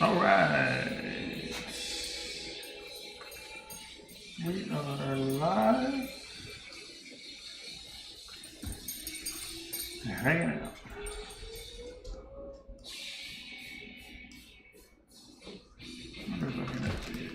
All right. We are live. Hanging out. What are we looking at here?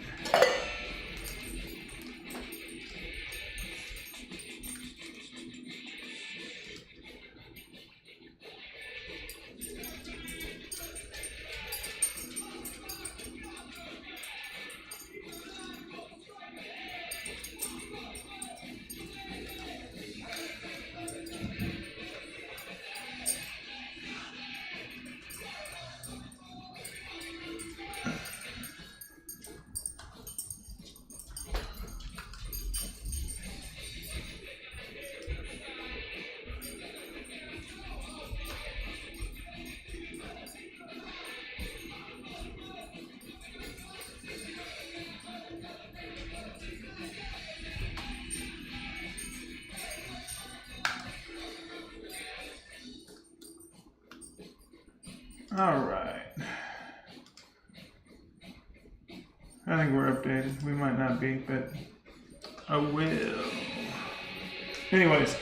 All right. I think we're updated. We might not be, but I will. Anyways,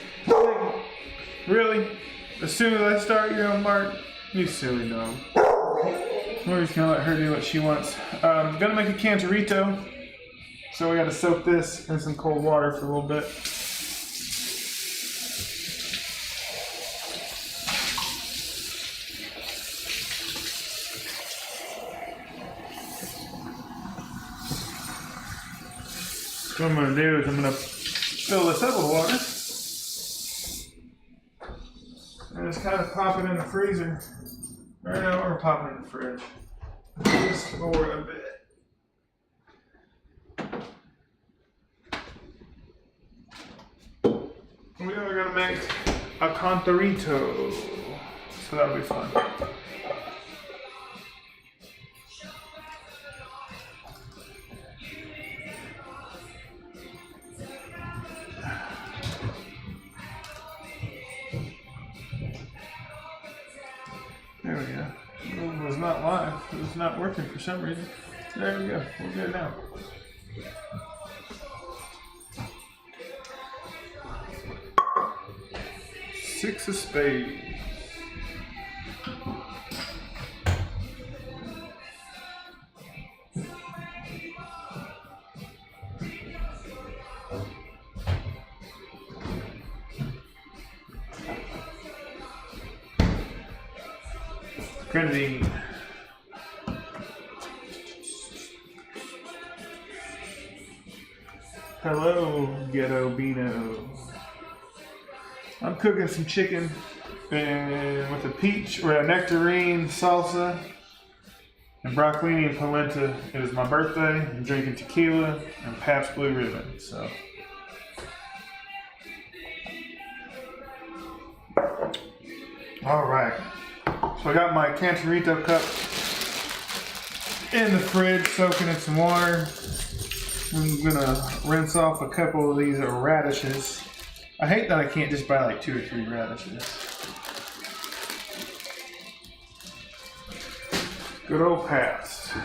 really? As soon as I start, you're on mark? You silly dog. We're just gonna let her do what she wants. I'm gonna make a cantarito. So we gotta soak this in some cold water for a little bit. What I'm going to do is I'm going to fill this up with water and just kind of pop it in the freezer. Or no, we're popping it in the fridge. Just for a bit. We are going to make a cantarito, so that'll be fun. There we go. It was not live. It was not working for some reason. There we go. We're good now. Six of spades. Grenadine. Hello, Ghetto Beano. I'm cooking some chicken and with a peach or a nectarine salsa and broccolini and polenta. It is my birthday. I'm drinking tequila and Pabst Blue Ribbon. So. All right. So I got my cantarito cup in the fridge, soaking in some water. I'm gonna rinse off a couple of these radishes. I hate that I can't just buy like 2 or 3 radishes. Good old Pabst.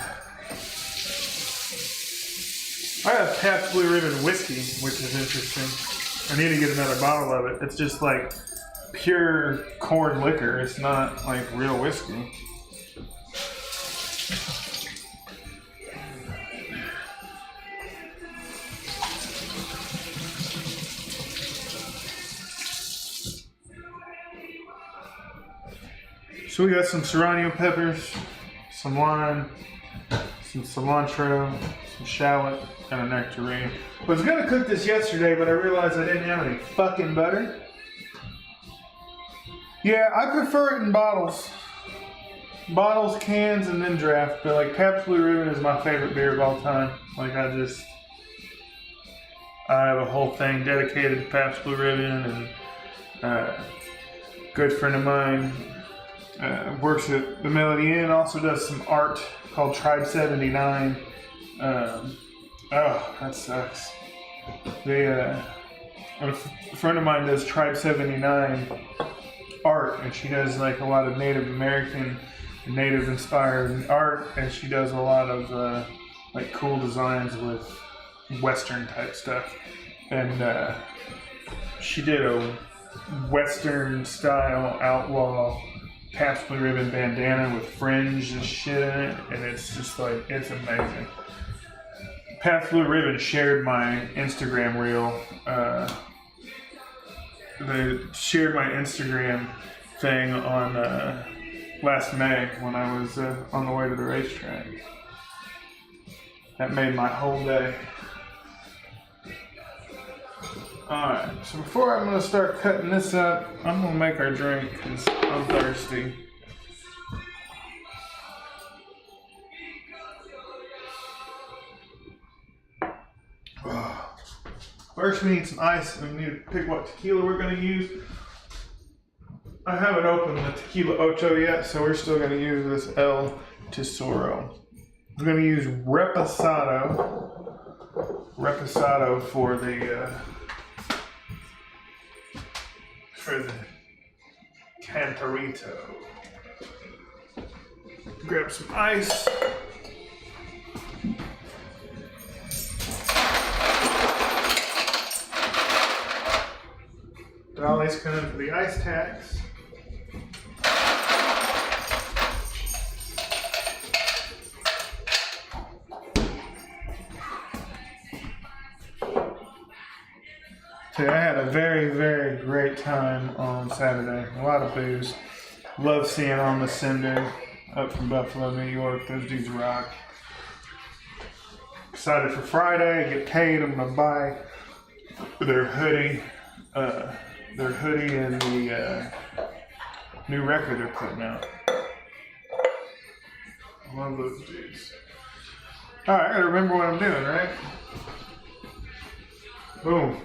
I have Pabst Blue Ribbon whiskey, which is interesting. I need to get another bottle of it. It's just like pure corn liquor. It's not like real whiskey. So we got some serrano peppers, some lime, some cilantro, some shallot, and a nectarine. I was gonna cook this yesterday, but I realized I didn't have any fucking butter. Yeah, I prefer it in bottles. Bottles, cans, and then draft. But like Pabst Blue Ribbon is my favorite beer of all time. Like I have a whole thing dedicated to Pabst Blue Ribbon, and a good friend of mine works at the Melody Inn, also does some art called Tribe 79. Oh, that sucks. A friend of mine does Tribe 79 art, and she does like a lot of Native American native inspired art, and she does a lot of like cool designs with Western type stuff. And she did a Western style outlaw Pabst Blue Ribbon bandana with fringe and shit in it, and it's just like, it's amazing. Pabst Blue Ribbon shared my Instagram reel. They shared my Instagram thing on last May when I was on the way to the racetrack. That made my whole day. Alright, so before I'm going to start cutting this up, I'm going to make our drink because I'm thirsty. First we need some ice, and we need to pick what tequila we're going to use. I haven't opened the Tequila Ocho yet, so we're still going to use this El Tesoro. We're going to use Reposado for the Cantarito. Grab some ice. Dolly's coming for the ice tax. I had a very, very great time on Saturday. A lot of booze. Love seeing On the Cinder up from Buffalo, New York. Those dudes rock. Excited for Friday. Get paid. I'm gonna buy their hoodie. Their hoodie and the new record they're putting out. I love those dudes. Alright, I gotta remember what I'm doing, right? Boom.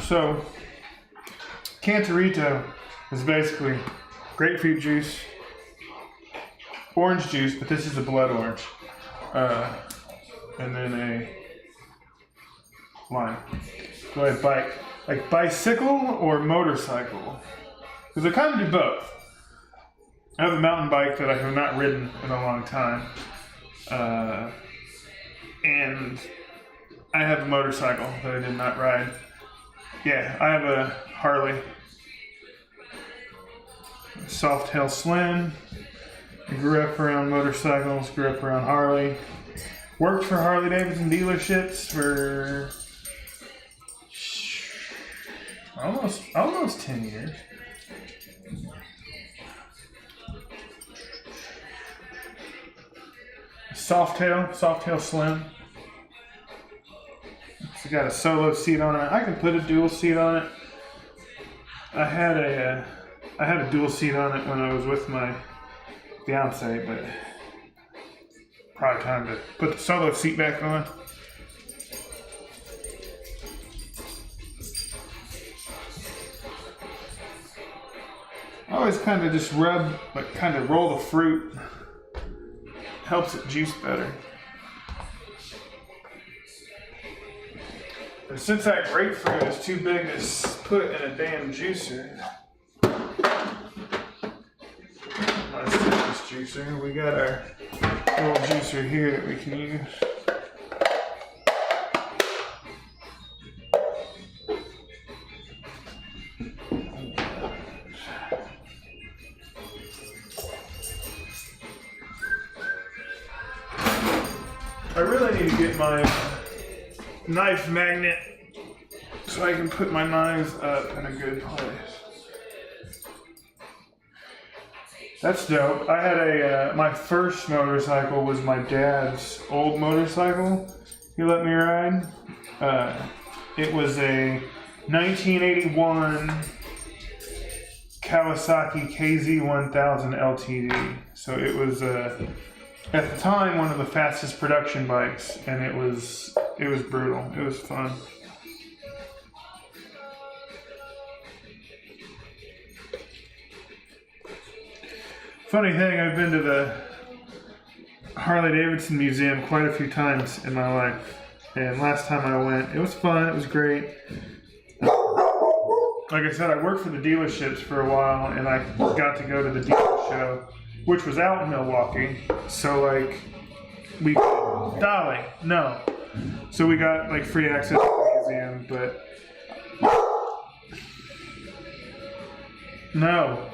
So, Cantarito is basically grapefruit juice, orange juice, but this is a blood orange, and then a lime. Go ahead, bike. Like bicycle or motorcycle? Because I kind of do both. I have a mountain bike that I have not ridden in a long time, and I have a motorcycle that I did not ride. Yeah, I have a Harley, Softail Slim. I grew up around motorcycles, grew up around Harley. Worked for Harley Davidson dealerships for almost 10 years. Softail Slim. It's got a solo seat on it. I can put a dual seat on it. I had a dual seat on it when I was with my fiance, but probably time to put the solo seat back on. I always kind of just rub, like kind of roll the fruit. Helps it juice better. And since that grapefruit is too big to put in a damn juicer, my citrus juicer, we got our little juicer here that we can use. I really need to get my knife magnet so I can put my knives up in a good place. That's dope. I had my first motorcycle was my dad's old motorcycle he let me ride. It was a 1981 Kawasaki KZ1000 LTD. So it was at the time one of the fastest production bikes, and it was brutal. It was fun. Funny thing, I've been to the Harley Davidson Museum quite a few times in my life, and last time I went, it was fun. It was great. Like I said, I worked for the dealerships for a while, and I got to go to the dealer show which was out in Milwaukee. So like, Dolly, no. So we got like free access to the museum, but no.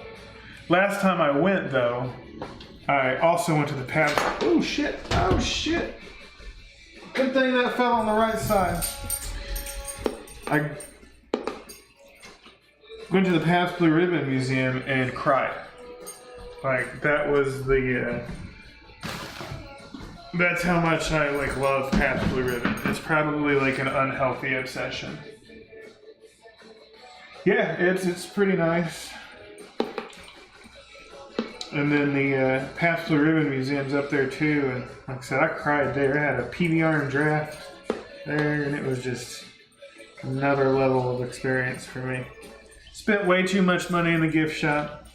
Last time I went though, I also went to the past. Oh shit! Oh shit! Good thing that fell on the right side. I went to the Pabst Blue Ribbon Museum and cried. Like that was the. That's how much I like love Pabst Blue Ribbon. It's probably like an unhealthy obsession. Yeah, it's pretty nice. And then the Pabst Blue Ribbon Museum's up there too, and like I said, I cried there. I had a PBR and draft there, and it was just another level of experience for me. Spent way too much money in the gift shop.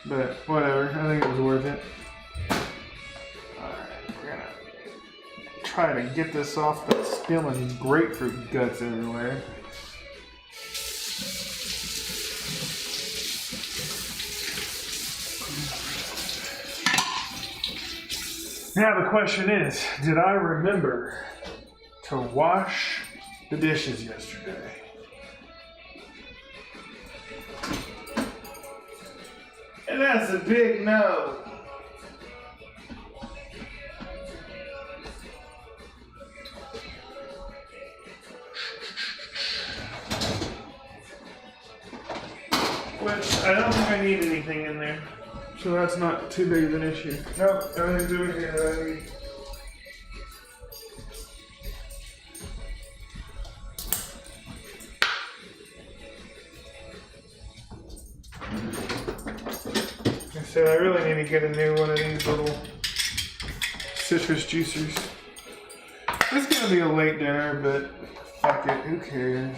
But whatever, I think it was worth it. Alright, we're gonna try to get this off the spilling grapefruit guts everywhere. Now the question is, did I remember to wash the dishes yesterday? And that's a big no. Which, I don't think I need anything in there. So that's not too big of an issue. Nope, everything's over here that I need. Like I said, I really need to get a new one of these little citrus juicers. It's gonna be a late dinner, but fuck it, who cares?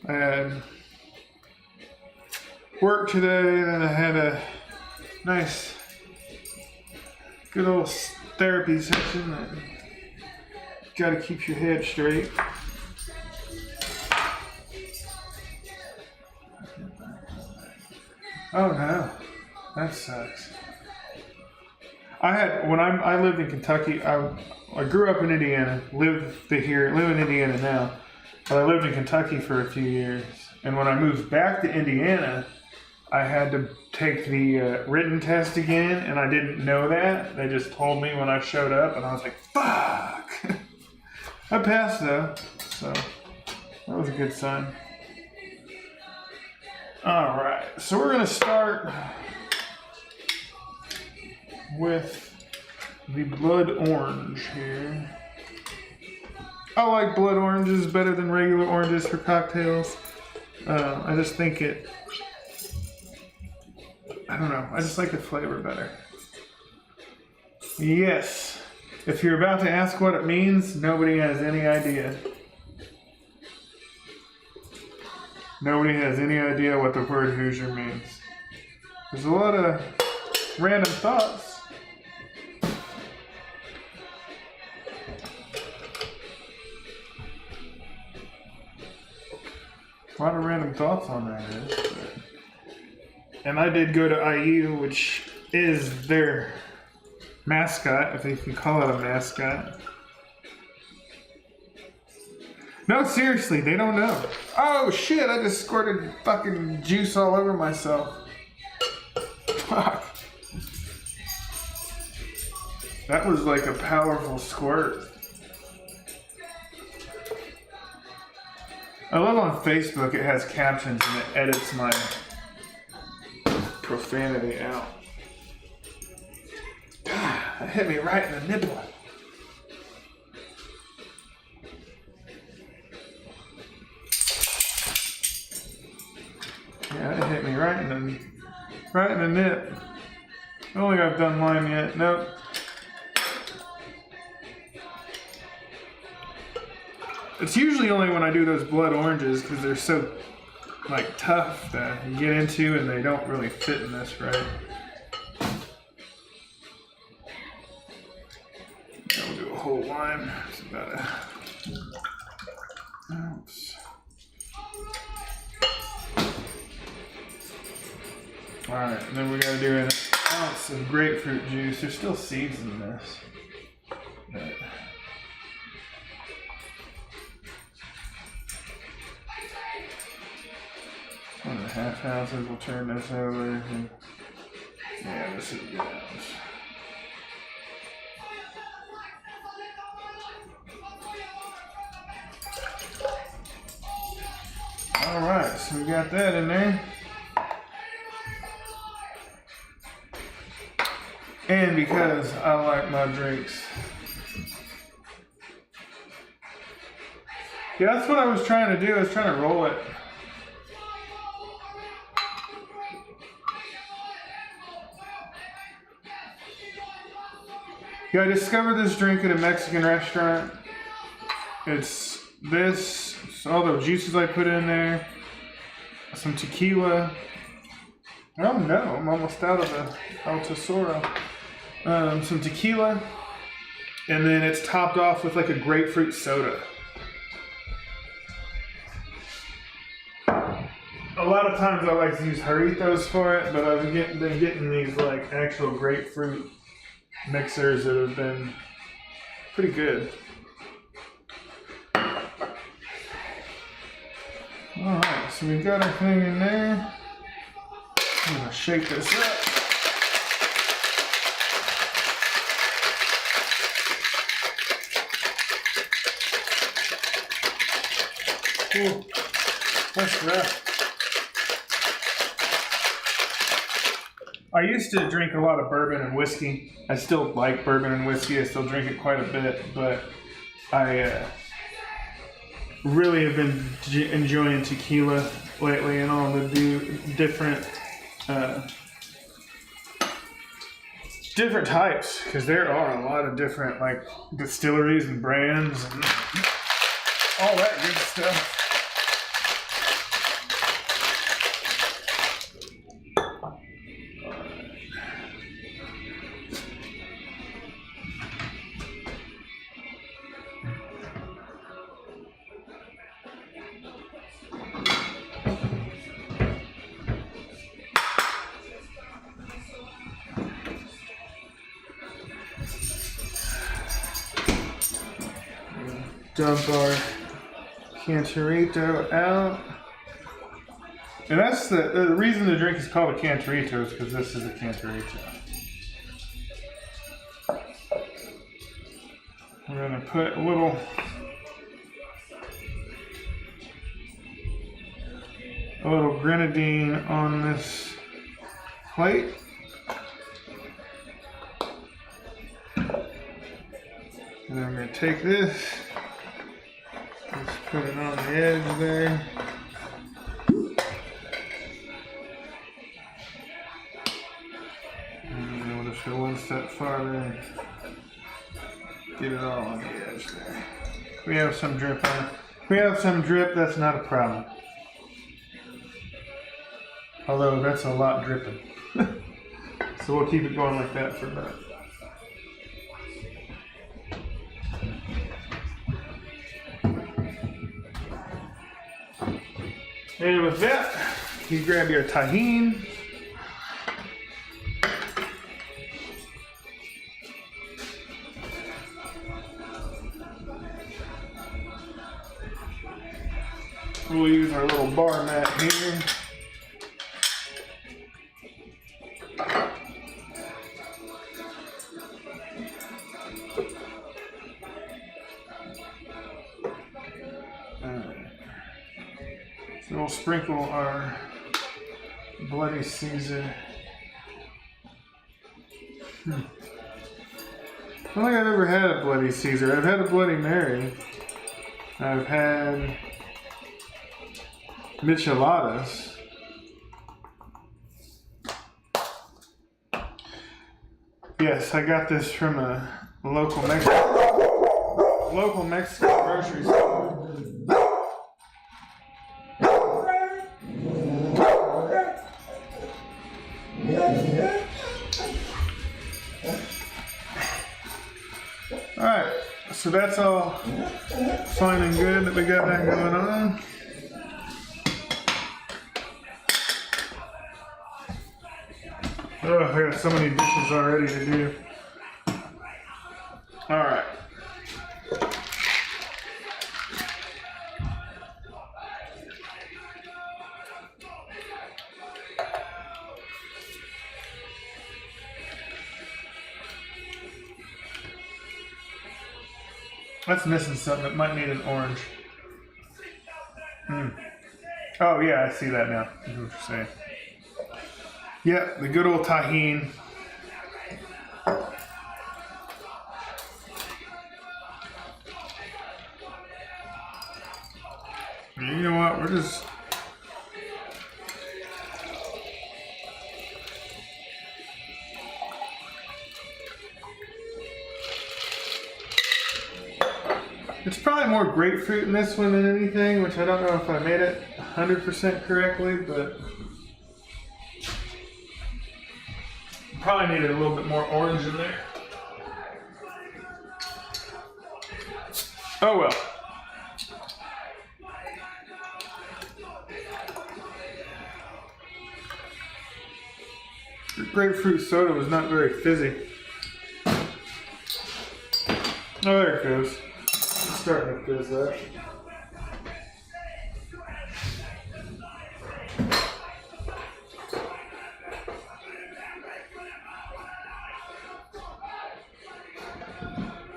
I had work today, and then I had a nice, good old therapy session that gotta keep your head straight. Oh no, that sucks. I lived in Kentucky. I grew up in Indiana, live in Indiana now, but I lived in Kentucky for a few years. And when I moved back to Indiana, I had to take the written test again, and I didn't know that. They just told me when I showed up, and I was like, fuck! I passed though, so that was a good sign. Alright, so we're going to start with the blood orange here. I like blood oranges better than regular oranges for cocktails. I just think I don't know, I just like the flavor better. Yes, if you're about to ask what it means, nobody has any idea. Nobody has any idea what the word Hoosier means. There's a lot of random thoughts. A lot of random thoughts on that. And I did go to IU, which is their mascot, if you can call it a mascot. No, seriously, they don't know. Oh shit, I just squirted fucking juice all over myself. Fuck. That was like a powerful squirt. I love on Facebook it has captions and it edits my profanity out. That hit me right in the nipple. Yeah, it hit me right in the nip. I don't think I've done mine yet. Nope. It's usually only when I do those blood oranges because they're so like tough to get into and they don't really fit in this right. We'll do a whole lime. It's about a ounce. Alright, and then we gotta do an ounce of grapefruit juice. There's still seeds in this. But 1.5 ounces. We'll turn this over. And yeah, this is a good ounce. Alright, so we got that in there. And because I like my drinks. Yeah, that's what I was trying to do. I was trying to roll it. Yeah, I discovered this drink at a Mexican restaurant. It's this, all the juices I put in there, some tequila. Oh no, I'm almost out of the El Tesoro. Some tequila, and then it's topped off with like a grapefruit soda. A lot of times I like to use Jarritos for it, but I've been getting these like actual grapefruit mixers that have been pretty good. Alright, so we've got our thing in there. I'm gonna shake this up. Ooh, that's rough. I used to drink a lot of bourbon and whiskey. I still like bourbon and whiskey. I still drink it quite a bit, but I really have been enjoying tequila lately and all the different types, because there are a lot of different like distilleries and brands and all that good stuff. Dump our Cantarito out. And that's the reason the drink is called a Cantarito is because this is a Cantarito. We're going to put a little grenadine on this plate. And then I'm going to take this. Just put it on the edge there. And then we'll just go one step farther and get it all on the edge there. We have some drip on it. If we have some drip, that's not a problem. Although that's a lot dripping. So we'll keep it going like that for a bit. And with that, you grab your tahine. We'll use our little bar mat here. So we'll sprinkle our Bloody Caesar. I don't think I've ever had a Bloody Caesar. I've had a Bloody Mary. I've had micheladas. Yes, I got this from a local Mexican grocery store. Alright, so that's all fine and good that we got that going on. Oh, I got so many dishes already to do. All right. That's missing something. It might need an orange. Oh, yeah, I see that now. I see what you're saying. Yeah, the good old tahine. You know what? We're just... It's probably more grapefruit in this one than anything, which I don't know if I made it 100% correctly, but probably needed a little bit more orange in there. Oh well. The grapefruit soda was not very fizzy. Oh, there it goes. It's starting to fizz up.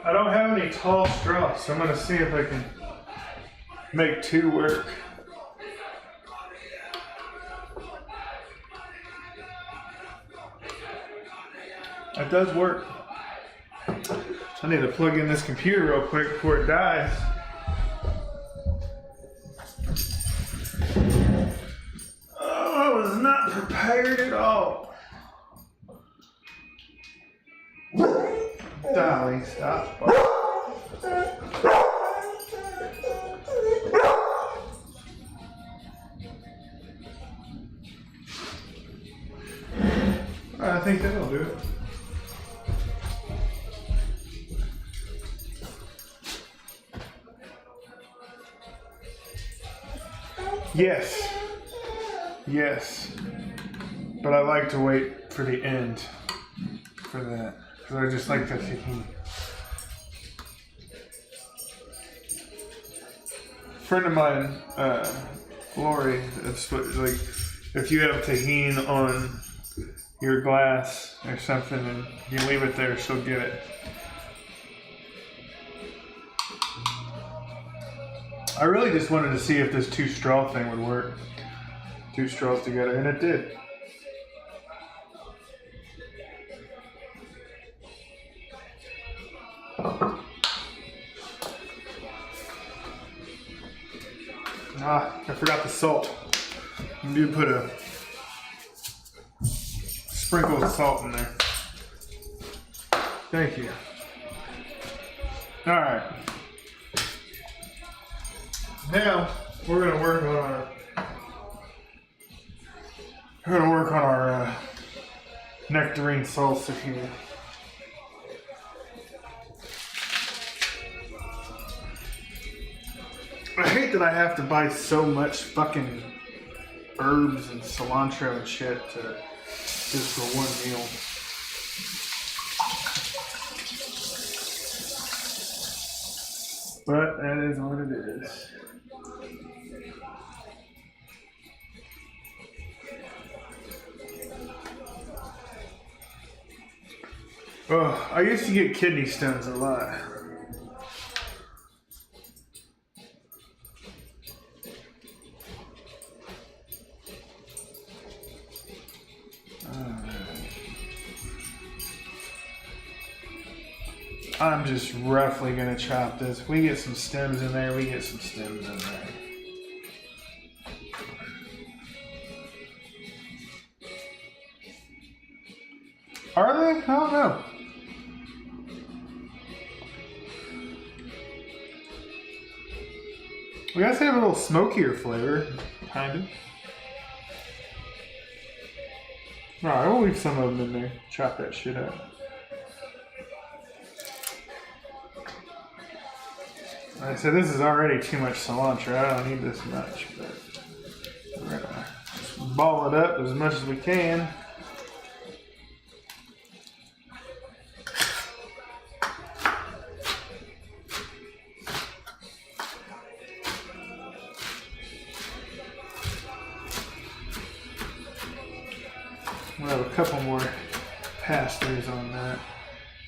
I don't have any tall straws, so I'm going to see if I can make two work. It does work. I need to plug in this computer real quick before it dies. Oh, I was not prepared at all. Dolly, stop. I think that'll do it. Yes. Yes. But I like to wait for the end for that. Because I just like the tahini. A friend of mine, Lori, it's like if you have tahini on your glass or something and you leave it there, she'll get it. I really just wanted to see if this two straw thing would work. Two straws together, and it did. Ah, I forgot the salt. I do put a sprinkle of salt in there. Thank you. All right. Now we're gonna work on our nectarine salsa here. I hate that I have to buy so much fucking herbs and cilantro and shit just for one meal. But that is what it is. Oh, I used to get kidney stones a lot. I'm just roughly gonna chop this. We get some stems in there, we get some stems in there. Are they? I don't know. We guys have a little smokier flavor, kind of. Alright, we'll leave some of them in there. Chop that shit up. Like I said, this is already too much cilantro. I don't need this much, but we're gonna just ball it up as much as we can. We'll have a couple more pass-throughs on that.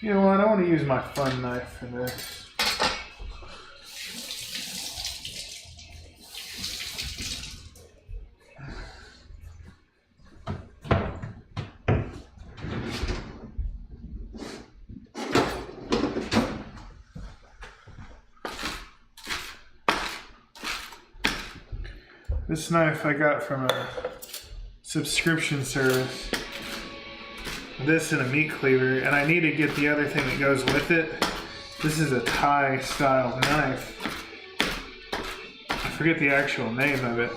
You know what? I want to use my fun knife for this. This knife I got from a subscription service. This and a meat cleaver, and I need to get the other thing that goes with it. This is a Thai style knife. I forget the actual name of it,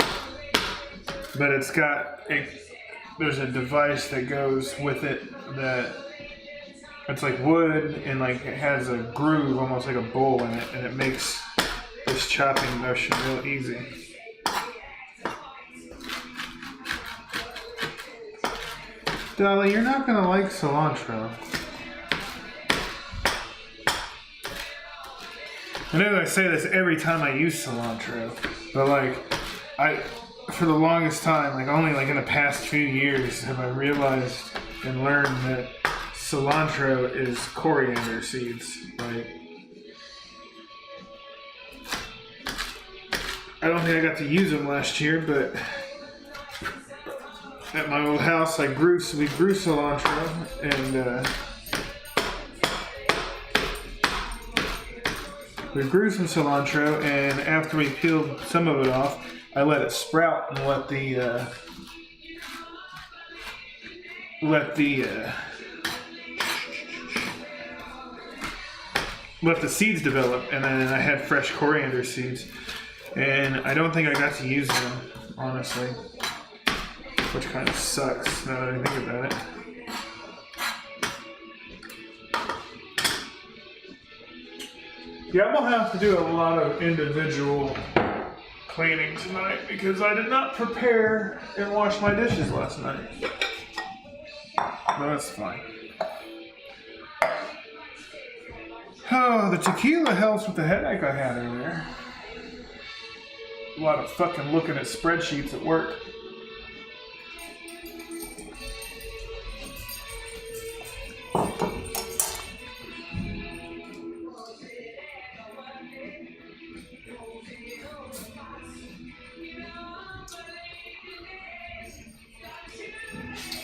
but it's got there's a device that goes with it that it's like wood and like it has a groove almost like a bowl in it, and it makes this chopping motion real easy. Dolly, you're not gonna like cilantro. I know that I say this every time I use cilantro, but like, for the longest time, like only like in the past few years have I realized and learned that cilantro is coriander seeds. Like, I don't think I got to use them last year, but at my old house, we grew cilantro, and we grew some cilantro, and after we peeled some of it off, I let it sprout and let the seeds develop, and then I had fresh coriander seeds, and I don't think I got to use them, honestly. Which kind of sucks now that I think about it. Yeah, I'm gonna have to do a lot of individual cleaning tonight because I did not prepare and wash my dishes last night. But that's fine. Oh, the tequila helps with the headache I had earlier. A lot of fucking looking at spreadsheets at work.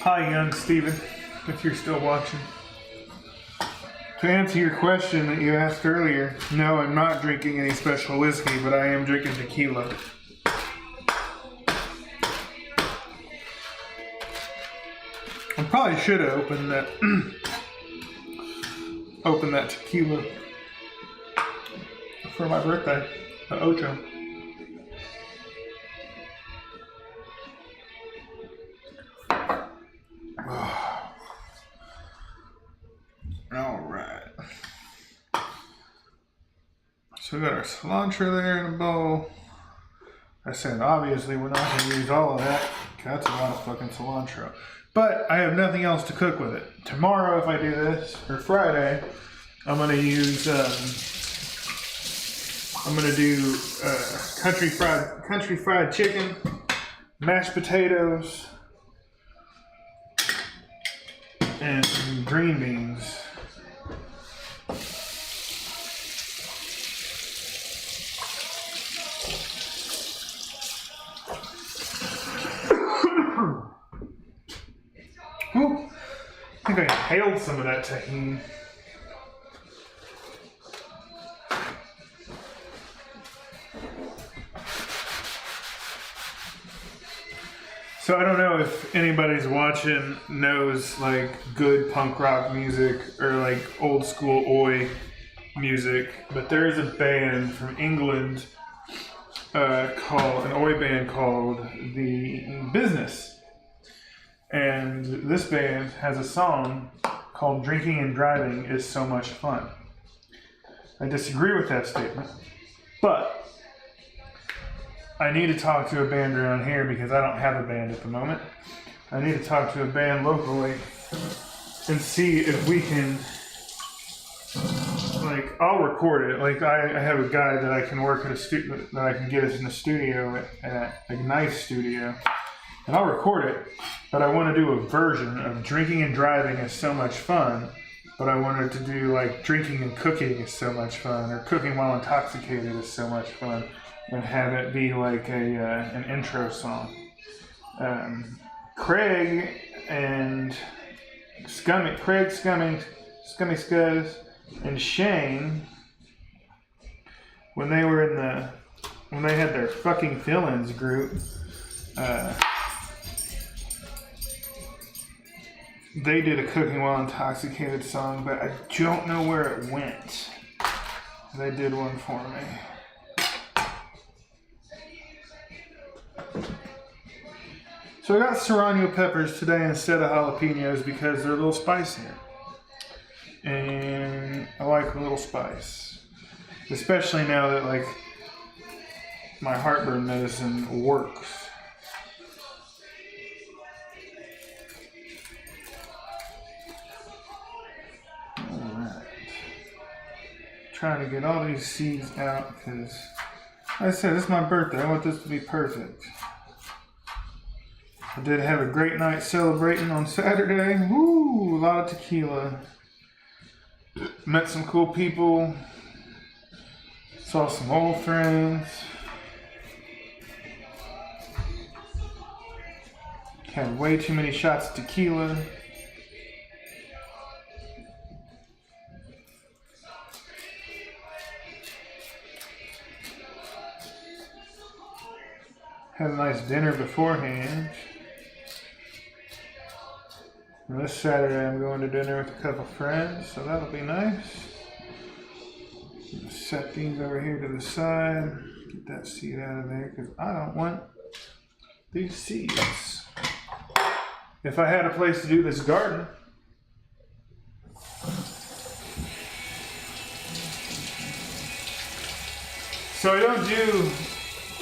Hi, young Steven, if you're still watching. To answer your question that you asked earlier, no, I'm not drinking any special whiskey, but I am drinking tequila. I probably should have opened that tequila for my birthday, the Ocho. Alright. So we got our cilantro there in a bowl. I said obviously we're not going to use all of that. That's a lot of fucking cilantro. But I have nothing else to cook with it. Tomorrow if I do this, or Friday, I'm going to use, I'm going to do country fried chicken, mashed potatoes, and some green beans. Ooh, I think I inhaled some of that tahini. So I don't know if anybody's watching knows like good punk rock music or like old school oi music, but there is a band from England called an oi band called The Business. And this band has a song called Drinking and Driving is So Much Fun. I disagree with that statement, but I need to talk to a band around here because I don't have a band at the moment. I need to talk to a band locally and see if we can, like, I'll record it. Like, I have a guy that I can work at that I can get us in the studio at a nice studio. and I'll record it, but I want to do a version of Drinking and Driving is so much fun, but I wanted to do like Drinking and Cooking is so much fun, or Cooking While Intoxicated is so much fun, and have it be like an intro song. Craig Scummy Scuzz, and Shane, when they had their fucking fill-ins group, they did a Cooking While Intoxicated song, but I don't know where it went. They did one for me. So I got serrano peppers today instead of jalapenos because they're a little spicier. And I like a little spice. Especially now that like my heartburn medicine works. Alright. Trying to get all these seeds out because, like I said, it's my birthday. I want this to be perfect. I did have a great night celebrating on Saturday. Woo! A lot of tequila. Met some cool people. Saw some old friends. Had way too many shots of tequila. Had a nice dinner beforehand. And this Saturday I'm going to dinner with a couple friends, so that'll be nice. Set these over here to the side. Get that seed out of there because I don't want these seeds. If I had a place to do this garden, so I don't do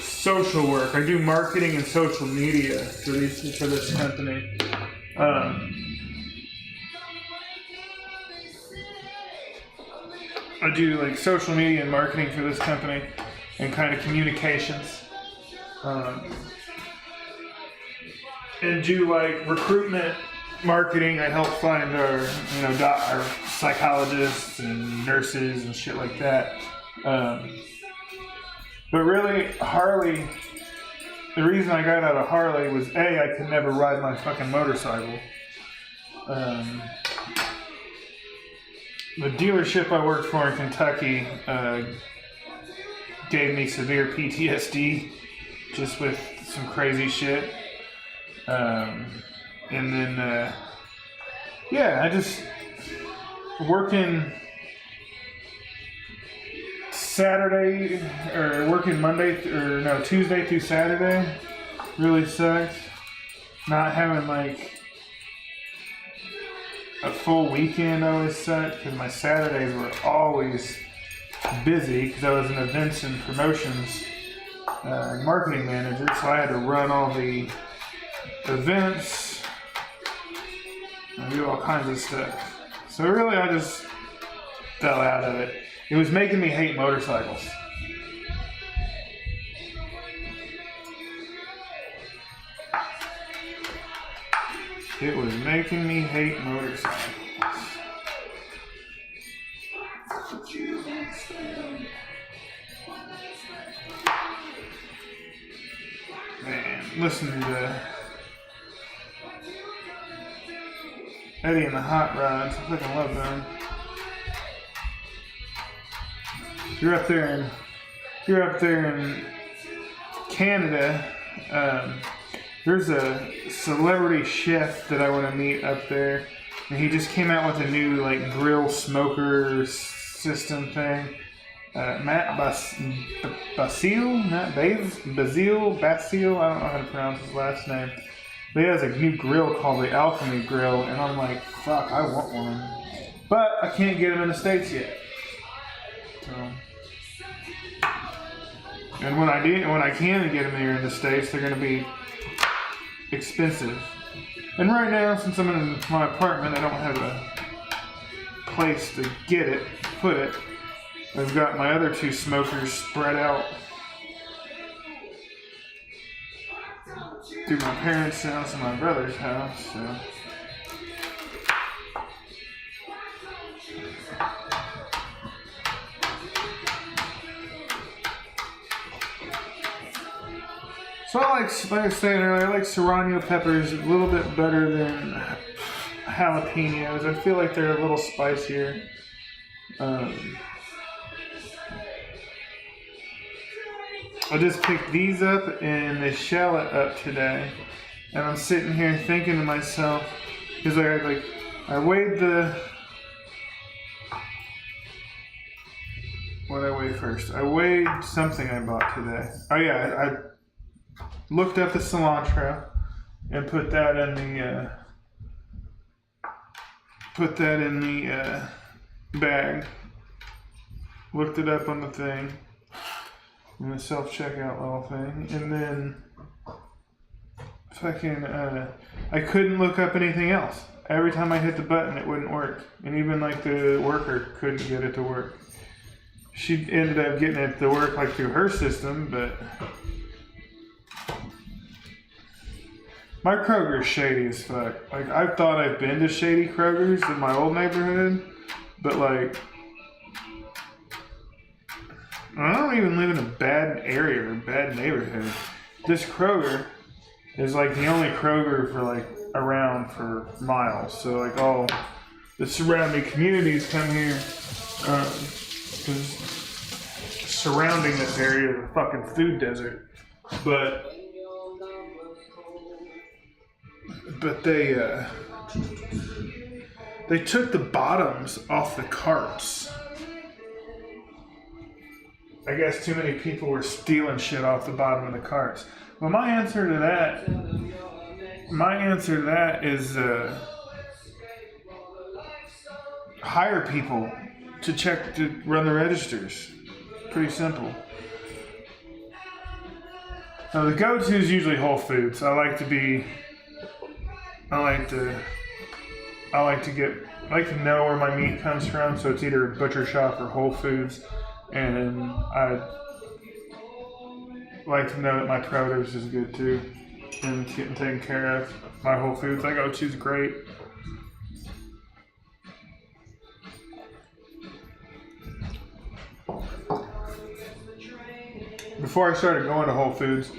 social work. I do marketing and social media for this company. I do like social media and marketing for this company and kind of communications. And do like recruitment marketing. I help find our psychologists and nurses and shit like that. But really, Harley, the reason I got out of Harley was I could never ride my fucking motorcycle. The dealership I worked for in Kentucky gave me severe PTSD just with some crazy shit. And then, I just working Saturday, or working Tuesday through Saturday really sucked. Not having like a full weekend always sucked because my Saturdays were always busy because I was an events and promotions marketing manager, so I had to run all the events and do all kinds of stuff. So really I just fell out of it. It was making me hate motorcycles. It was making me hate motorcycles. Man, listening to Eddie and the Hot Rods, I fucking love them. You're up there in Canada. There's a celebrity chef that I want to meet up there, and he just came out with a new like grill smoker system thing. Matt Basile, I don't know how to pronounce his last name. But he has a new grill called the Alchemy Grill, and I'm like, fuck, I want one. But I can't get them in the States yet. So, and when I can get them here in the States, they're going to be expensive. And right now, since I'm in my apartment, I don't have a place to put it. I've got my other two smokers spread out. through my parents' house and my brother's house, so. So I like I was saying earlier, I like serrano peppers a little bit better than jalapenos. I feel like they're a little spicier. I just picked these up and the shallot up today, and I'm sitting here thinking to myself, because I weighed the. What did I weigh first? I weighed something I bought today. Oh yeah, I looked up the cilantro and put that in the bag. Looked it up on the thing. In the self-checkout little thing, and then I couldn't look up anything else. Every time I hit the button, it wouldn't work, and even like the worker couldn't get it to work. She ended up getting it to work like through her system, but my Kroger's shady as fuck. Like I've thought I've been to shady Kroger's in my old neighborhood, but like. I don't even live in a bad area or a bad neighborhood. This Kroger is like the only Kroger for like around for miles. So like all the surrounding communities come here because surrounding this area is a fucking food desert. But they took the bottoms off the carts. I guess too many people were stealing shit off the bottom of the carts. Well, my answer to that is hire people to run the registers. Pretty simple. Now the go-to is usually Whole Foods. I like to know where my meat comes from, so it's either a butcher shop or Whole Foods. And I like to know that my produce is good too and getting taken care of. My Whole Foods I go to is great. Before I started going to Whole Foods,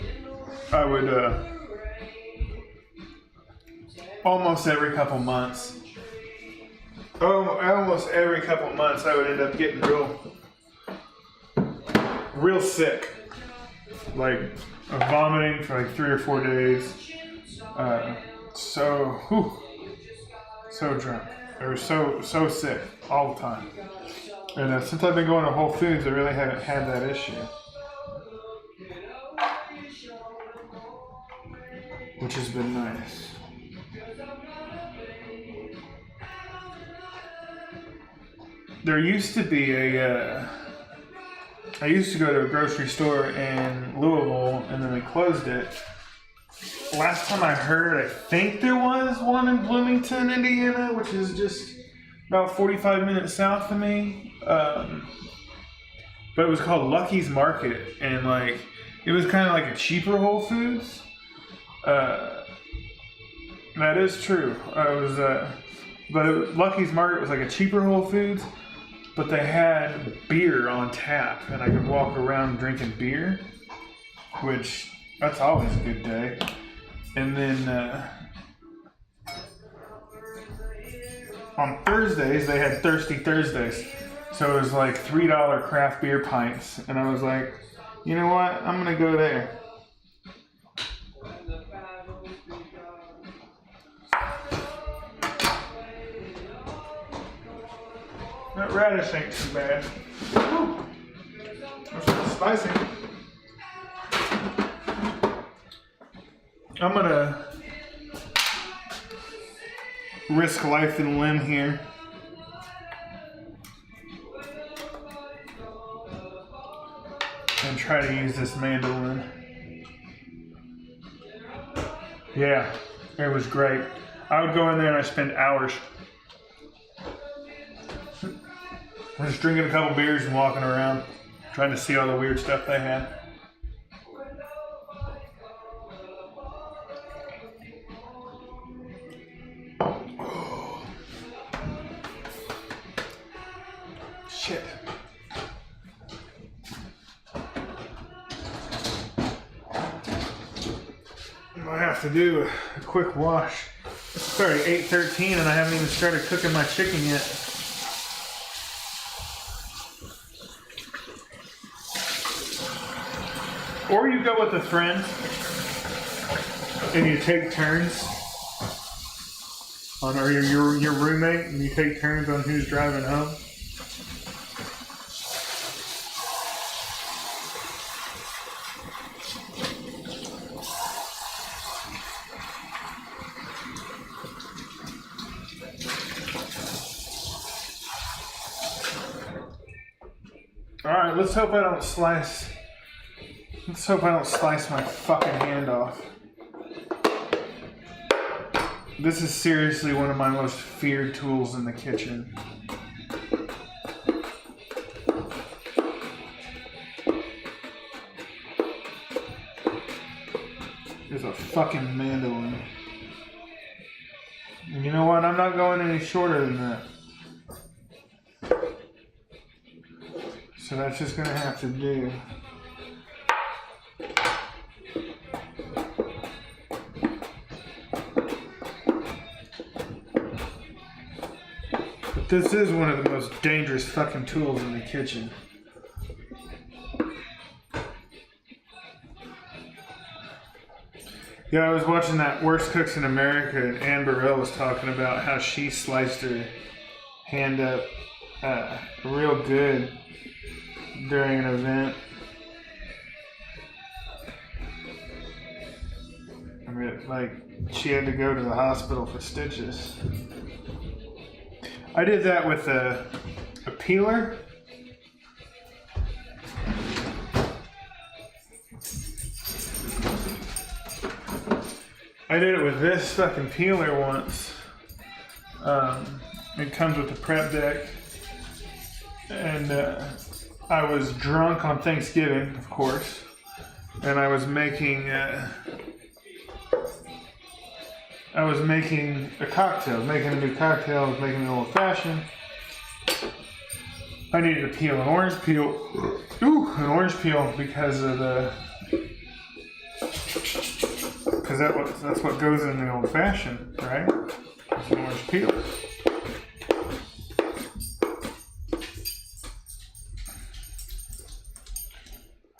I would almost every couple months I would end up getting real sick, like vomiting for like 3 or 4 days. So drunk, or so sick all the time. And since I've been going to Whole Foods, I really haven't had that issue, which has been nice. There used to be I used to go to a grocery store in Louisville, and then they closed it. Last time I heard, I think there was one in Bloomington, Indiana, which is just about 45 minutes south of me. But it was called Lucky's Market, and like it was kind of like a cheaper Whole Foods. That is true. Lucky's Market was like a cheaper Whole Foods. But they had beer on tap, and I could walk around drinking beer, which that's always a good day. And then on Thursdays, they had Thirsty Thursdays. So it was like $3 craft beer pints. And I was like, you know what? I'm going to go there. That radish ain't too bad. Woo. That's a little spicy. I'm gonna risk life and limb here. And try to use this mandolin. Yeah, it was great. I would go in there and I spend hours. We're just drinking a couple beers and walking around, trying to see all the weird stuff they had. might have to do a quick wash. It's already 8:13 and I haven't even started cooking my chicken yet. Or you go with a friend and you take turns on, or your roommate, and you take turns on who's driving home. All right, let's hope I don't slice. Let's hope I don't slice my fucking hand off. This is seriously one of my most feared tools in the kitchen. It's a fucking mandolin. And you know what? I'm not going any shorter than that. So that's just gonna have to do. But this is one of the most dangerous fucking tools in the kitchen. Yeah, I was watching that Worst Cooks in America, and Anne Burrell was talking about how she sliced her hand up real good during an event. I mean, like, she had to go to the hospital for stitches. I did that with a peeler. I did it with this fucking peeler once. It comes with the prep deck. And I was drunk on Thanksgiving, of course. And I was making a cocktail. I was making a new cocktail. I was making an old fashioned. I needed to peel an orange peel. Ooh, an orange peel because of the. Because that's what goes in the old fashioned, right? It's an orange peel.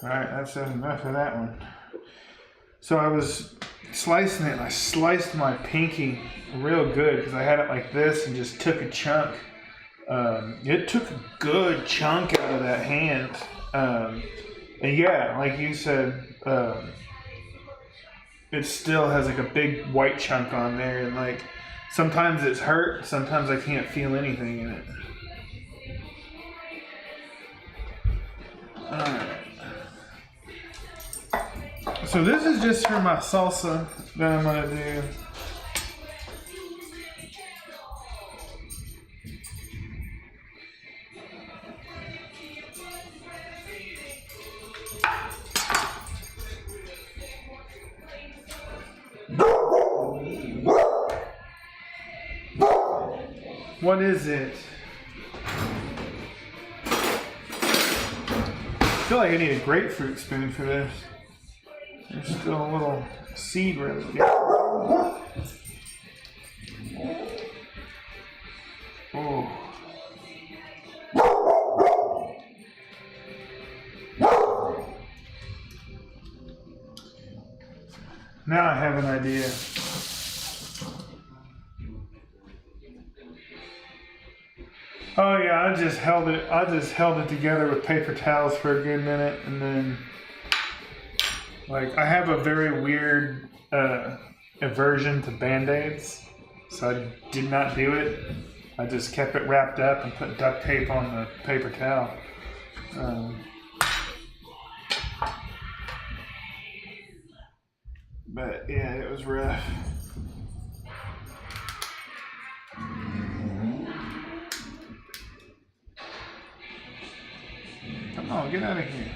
Alright, that's enough of that one. So I was slicing it, and I sliced my pinky real good because I had it like this and just took a chunk. It took a good chunk out of that hand. And yeah, like you said, it still has like a big white chunk on there, and like sometimes it's hurt, sometimes I can't feel anything in it. Alright. So this is just for my salsa that I'm gonna do. What is it? I feel like I need a grapefruit spoon for this. There's still a little seed residue. Oh. Now I have an idea. Oh yeah, I just held it together with paper towels for a good minute, and then like I have a very weird aversion to Band-Aids, so I did not do it. I just kept it wrapped up and put duct tape on the paper towel. But yeah, it was rough. Come on, get out of here.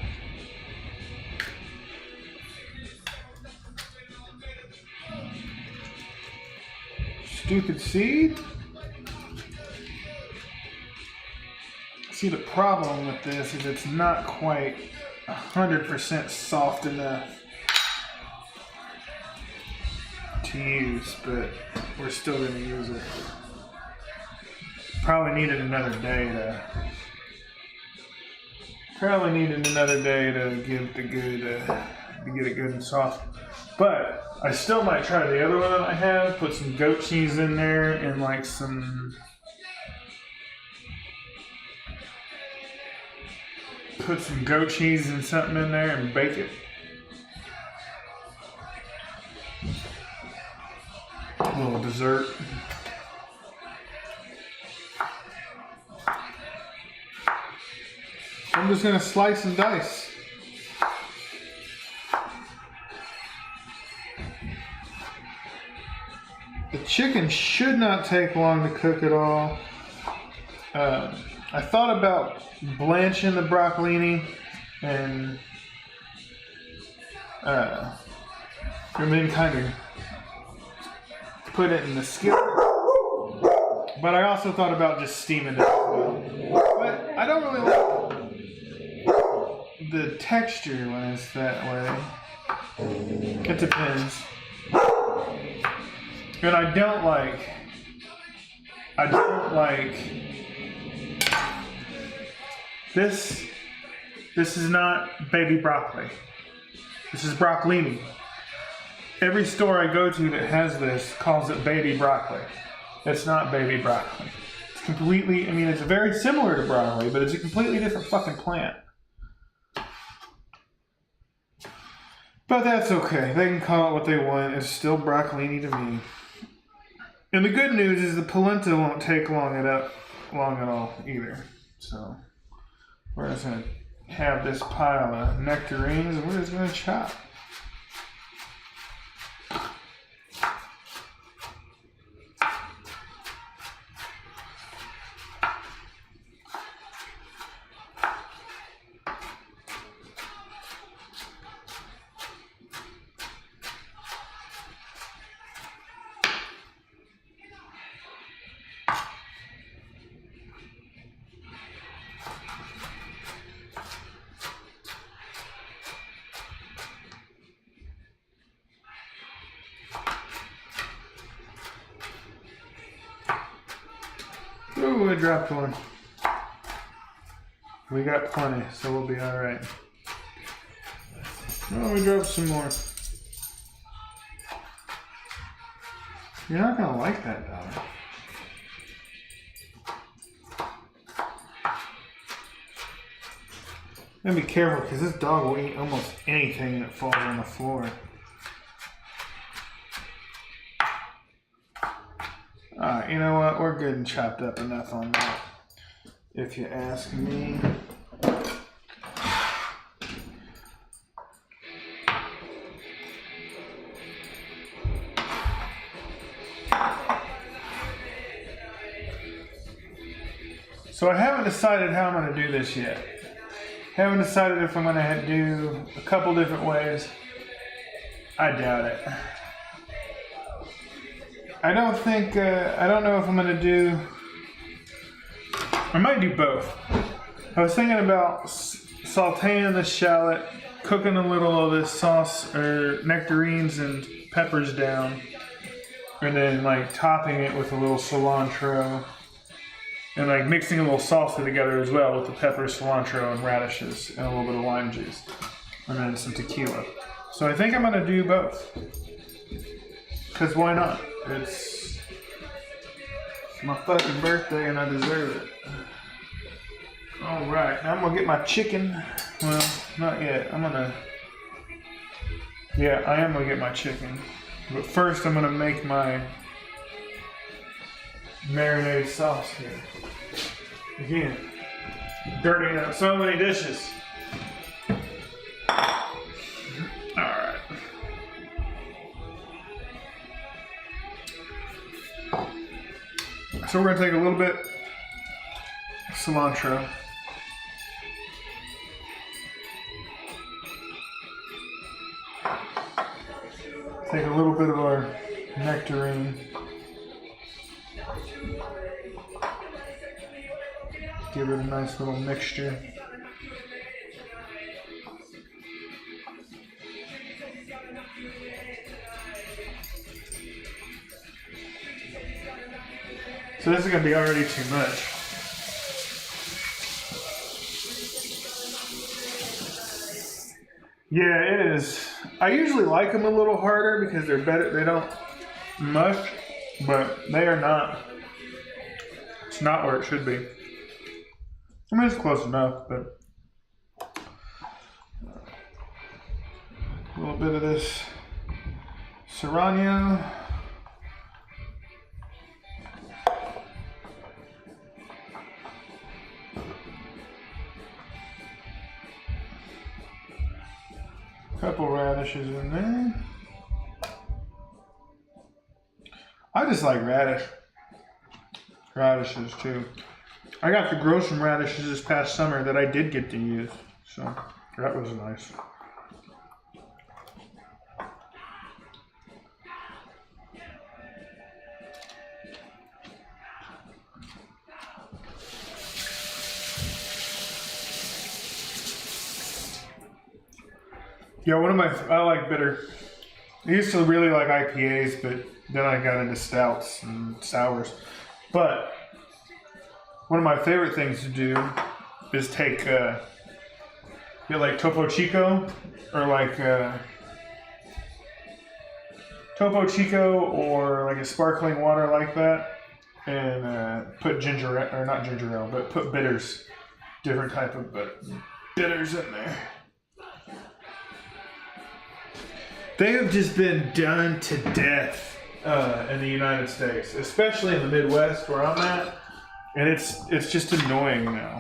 Stupid seed. See, the problem with this is it's not quite 100% soft enough. to use, but we're still going to use it. Probably needed another day to give the good to get it good and soft. But I still might try the other one that I have. Put some goat cheese in there and like some. Put some goat cheese and something in there and bake it. A little dessert. I'm just gonna slice and dice. The chicken should not take long to cook at all. I thought about blanching the broccolini and then kind of put it in the skillet. But I also thought about just steaming it as well. But I don't really like the texture when it's that way. It depends. And I don't like this. This is not baby broccoli. This is broccolini. Every store I go to that has this calls it baby broccoli. It's not baby broccoli. It's completely, I mean, it's very similar to broccoli, but it's a completely different fucking plant. But that's okay. They can call it what they want. It's still broccolini to me. And the good news is the polenta won't take long at all either. So we're just gonna have this pile of nectarines and we're just gonna chop. Ooh, I dropped one. We got plenty, so we'll be alright. Oh, we dropped some more. You're not gonna like that, dog. Gotta be careful, because this dog will eat almost anything that falls on the floor. You know what? We're good and chopped up enough on that, if you ask me. So I haven't decided how I'm going to do this yet. Haven't decided if I'm going to do a couple different ways. I doubt it. I don't know if I'm going to do, I might do both. I was thinking about sauteing the shallot, cooking a little of this sauce or nectarines and peppers down, and then like topping it with a little cilantro, and like mixing a little salsa together as well with the peppers, cilantro, and radishes, and a little bit of lime juice, and then some tequila. So I think I'm going to do both. Because why not? It's my fucking birthday and I deserve it. Alright, now I'm going to get my chicken. Well, not yet. Yeah, I am going to get my chicken. But first I'm going to make my marinade sauce here. Again, dirtying up so many dishes. Alright. So we're going to take a little bit of cilantro. Take a little bit of our nectarine. Give it a nice little mixture. So this is going to be already too much. Yeah, it is. I usually like them a little harder because they're better. They don't mush, but they are not. It's not where it should be. I mean, it's close enough, but a little bit of this serrano. Couple radishes in there. I just like radishes too. I got to grow some radishes this past summer that I did get to use, so that was nice. Yeah, I like bitter. I used to really like IPAs, but then I got into stouts and sours. But one of my favorite things to do is take, like Topo Chico, or like Topo Chico, or like a sparkling water like that, and put ginger, or not ginger ale, but put bitters, different type of bitters in there. They have just been done to death in the United States, especially in the Midwest where I'm at, and it's just annoying now.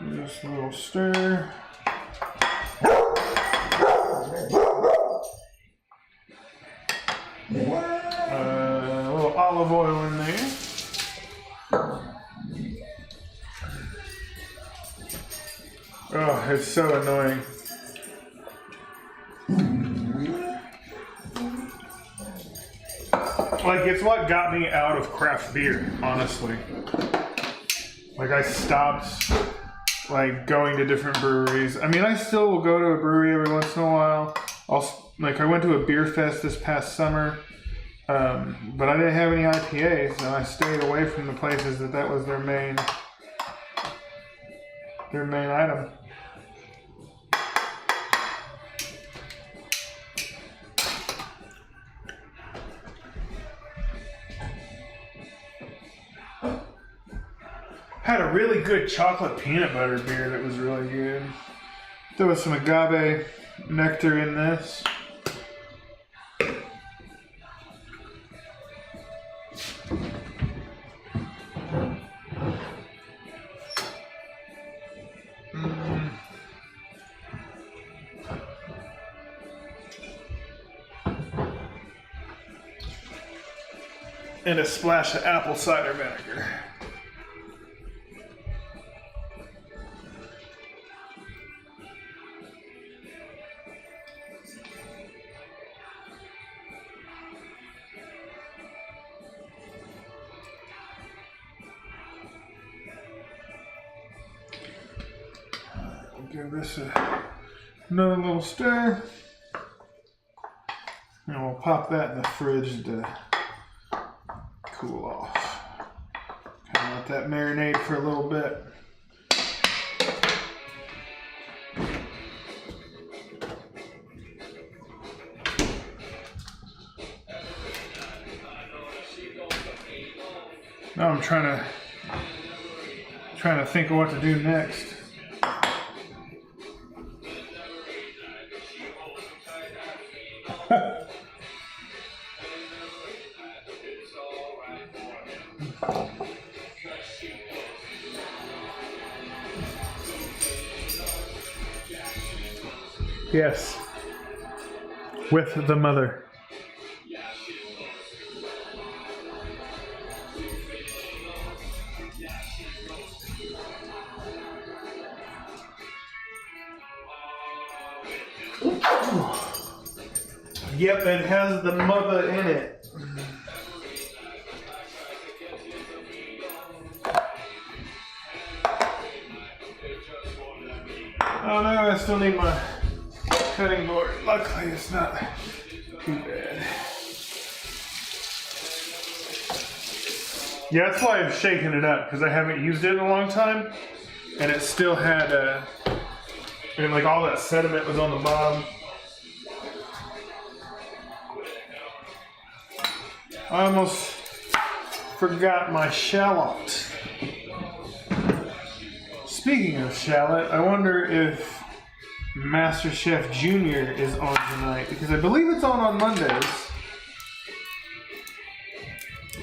Just a little stir. A little olive oil in there. Oh, it's so annoying. Like, it's what got me out of craft beer, honestly. Like, I stopped, like, going to different breweries. I mean, I still will go to a brewery every once in a while. I went to a beer fest this past summer, but I didn't have any IPAs, and I stayed away from the places that was their main item. Had a really good chocolate peanut butter beer that was really good. There was some agave nectar in this. And a splash of apple cider vinegar. Give this another little stir, and we'll pop that in the fridge to cool off. Kind of let that marinate for a little bit. Now I'm trying to think of what to do next. Yes, with the mother. Yep, it has the mother in it. Oh no, I still need my cutting board. Luckily, it's not too bad. Yeah, that's why I've shaken it up, because I haven't used it in a long time, and it still had, and like all that sediment was on the bottom. I almost forgot my shallot. Speaking of shallot, I wonder if Master Chef Junior is on tonight, because I believe it's on Mondays.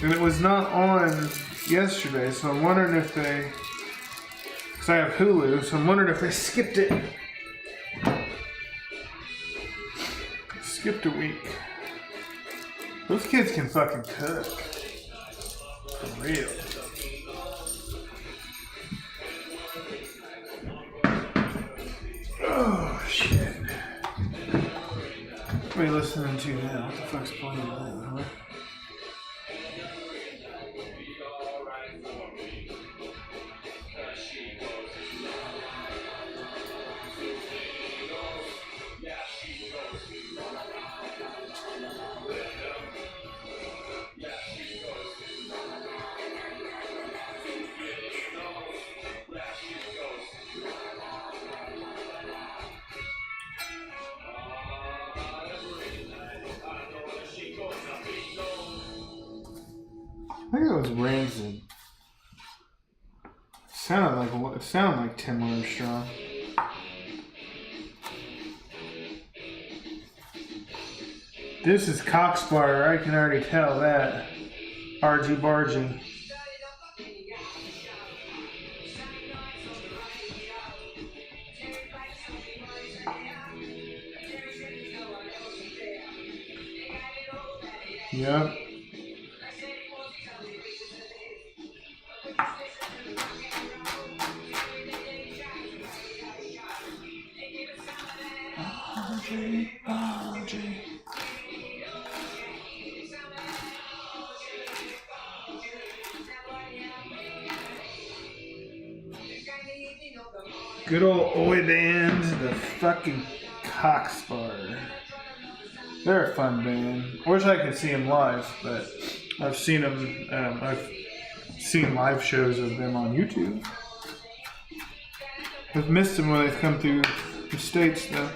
And it was not on yesterday, so I'm wondering if they, because I have Hulu, so I'm wondering if they skipped it. Skipped a week. Those kids can fucking cook. For real. Oh, shit. What are you listening to now? What the fuck's playing now, huh? I think it was Rancid. It sounded like Tim Armstrong. This is Coxbar, I can already tell that. Argy Bargy. Yep. Good old Oi Band, the fucking Coxbar. They're a fun band. I wish I could see them live, but I've seen them. I've seen live shows of them on YouTube. I've missed them when they've come through the States, though.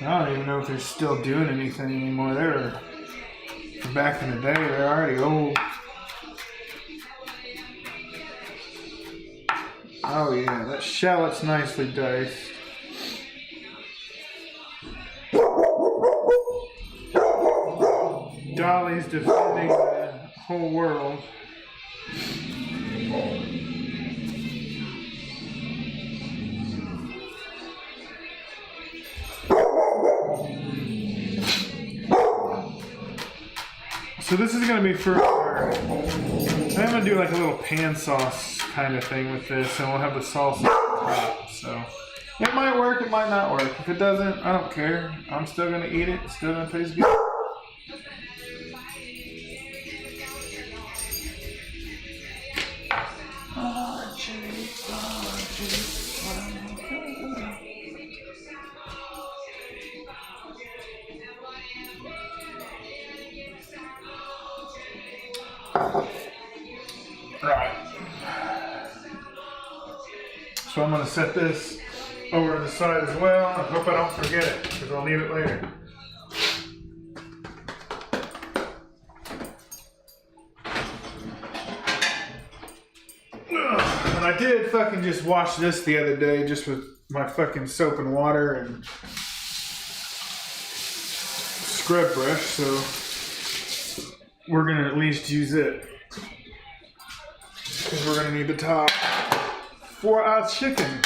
I don't even know if they're still doing anything anymore. They're back in the day. They're already old. Oh yeah, that shallot's nicely diced. Dolly's defending the whole world. So this is going to be for our, I'm going to do like a little pan sauce kind of thing with this, and we'll have the salsa on top. So it might work, it might not work. If it doesn't, I don't care. I'm still going to eat it. It's still going to taste good. Right. So I'm going to set this over to the side as well. I hope I don't forget it, because I'll need it later. And I did fucking just wash this the other day, just with my fucking soap and water and scrub brush, so we're going to at least use it. Because we're going to need the top for our chicken.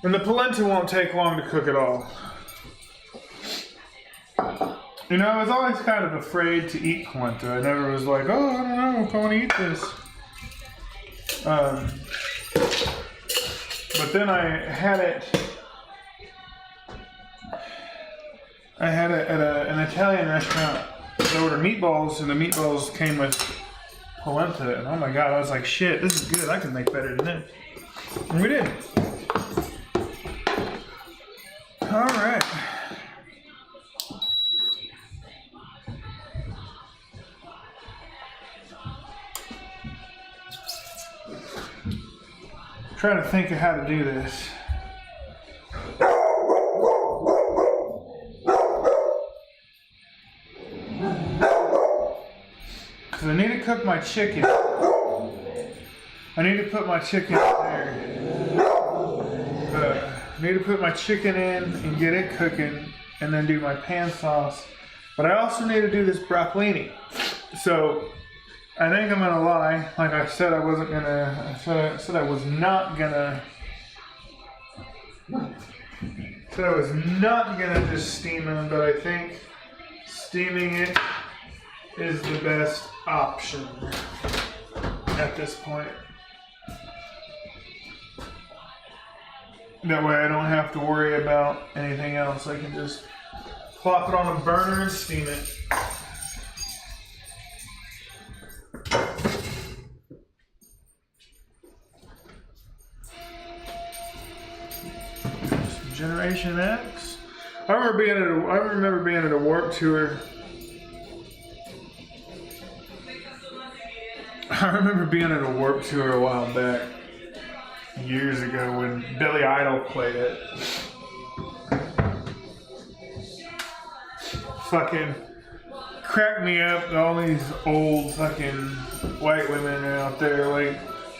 And the polenta won't take long to cook at all. You know, I was always kind of afraid to eat polenta. I never was like, oh, I don't know if I want to eat this. But then I had it I had it at an Italian restaurant. They ordered meatballs, and the meatballs came with polenta. And oh my god, I was like, shit, this is good. I can make better than this. And we did. All right. Trying to think of how to do this. Because I need to cook my chicken. I need to put my chicken there. I need to put my chicken in and get it cooking and then do my pan sauce. But I also need to do this broccolini. So I think I'm gonna lie. Like I said, I wasn't gonna. I said I was not gonna. Said I was not gonna just steam them, but I think steaming it is the best option at this point. That way I don't have to worry about anything else. I can just plop it on a burner and steam it. Generation X. I remember being at a Warped Tour. I remember being at a Warped Tour a while back, years ago, when Billy Idol played it. Fucking cracked me up. All these old fucking white women out there, like,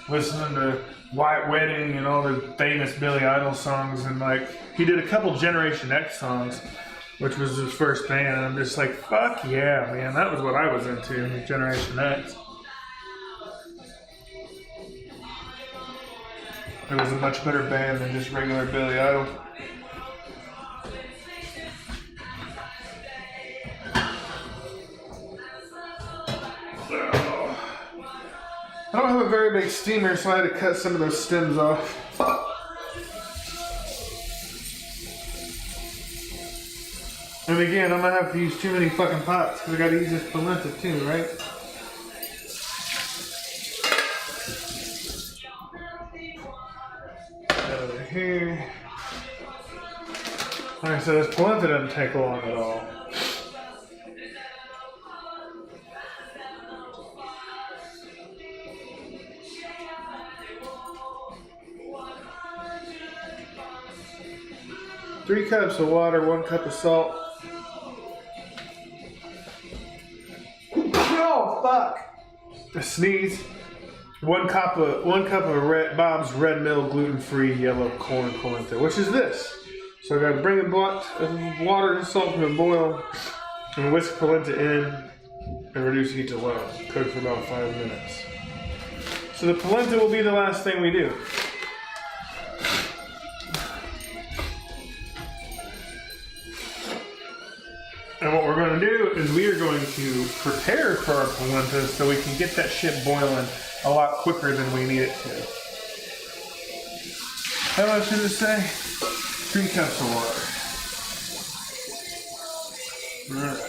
listening to White Wedding and all the famous Billy Idol songs, and like he did a couple Generation X songs, which was his first band, and I'm just like, fuck yeah, man, that was what I was into, Generation X. It was a much better band than just regular Billy Idol. I don't have a very big steamer, so I had to cut some of those stems off. And again, I'm gonna have to use too many fucking pots because I gotta use this polenta too, right? Over here. Like I said, this polenta doesn't take long at all. Three cups of water, 1 cup of salt. Oh fuck! A sneeze. 1 cup of Bob's Red Mill gluten-free yellow corn polenta, which is this. So I gotta bring a pot of water and salt to a boil, and whisk polenta in, and reduce heat to low. Cook for about 5 minutes. So the polenta will be the last thing we do. And what we're going to do is we are going to prepare for our polenta so we can get that shit boiling a lot quicker than we need it to. How much did it say? 3 cups of water. Alright.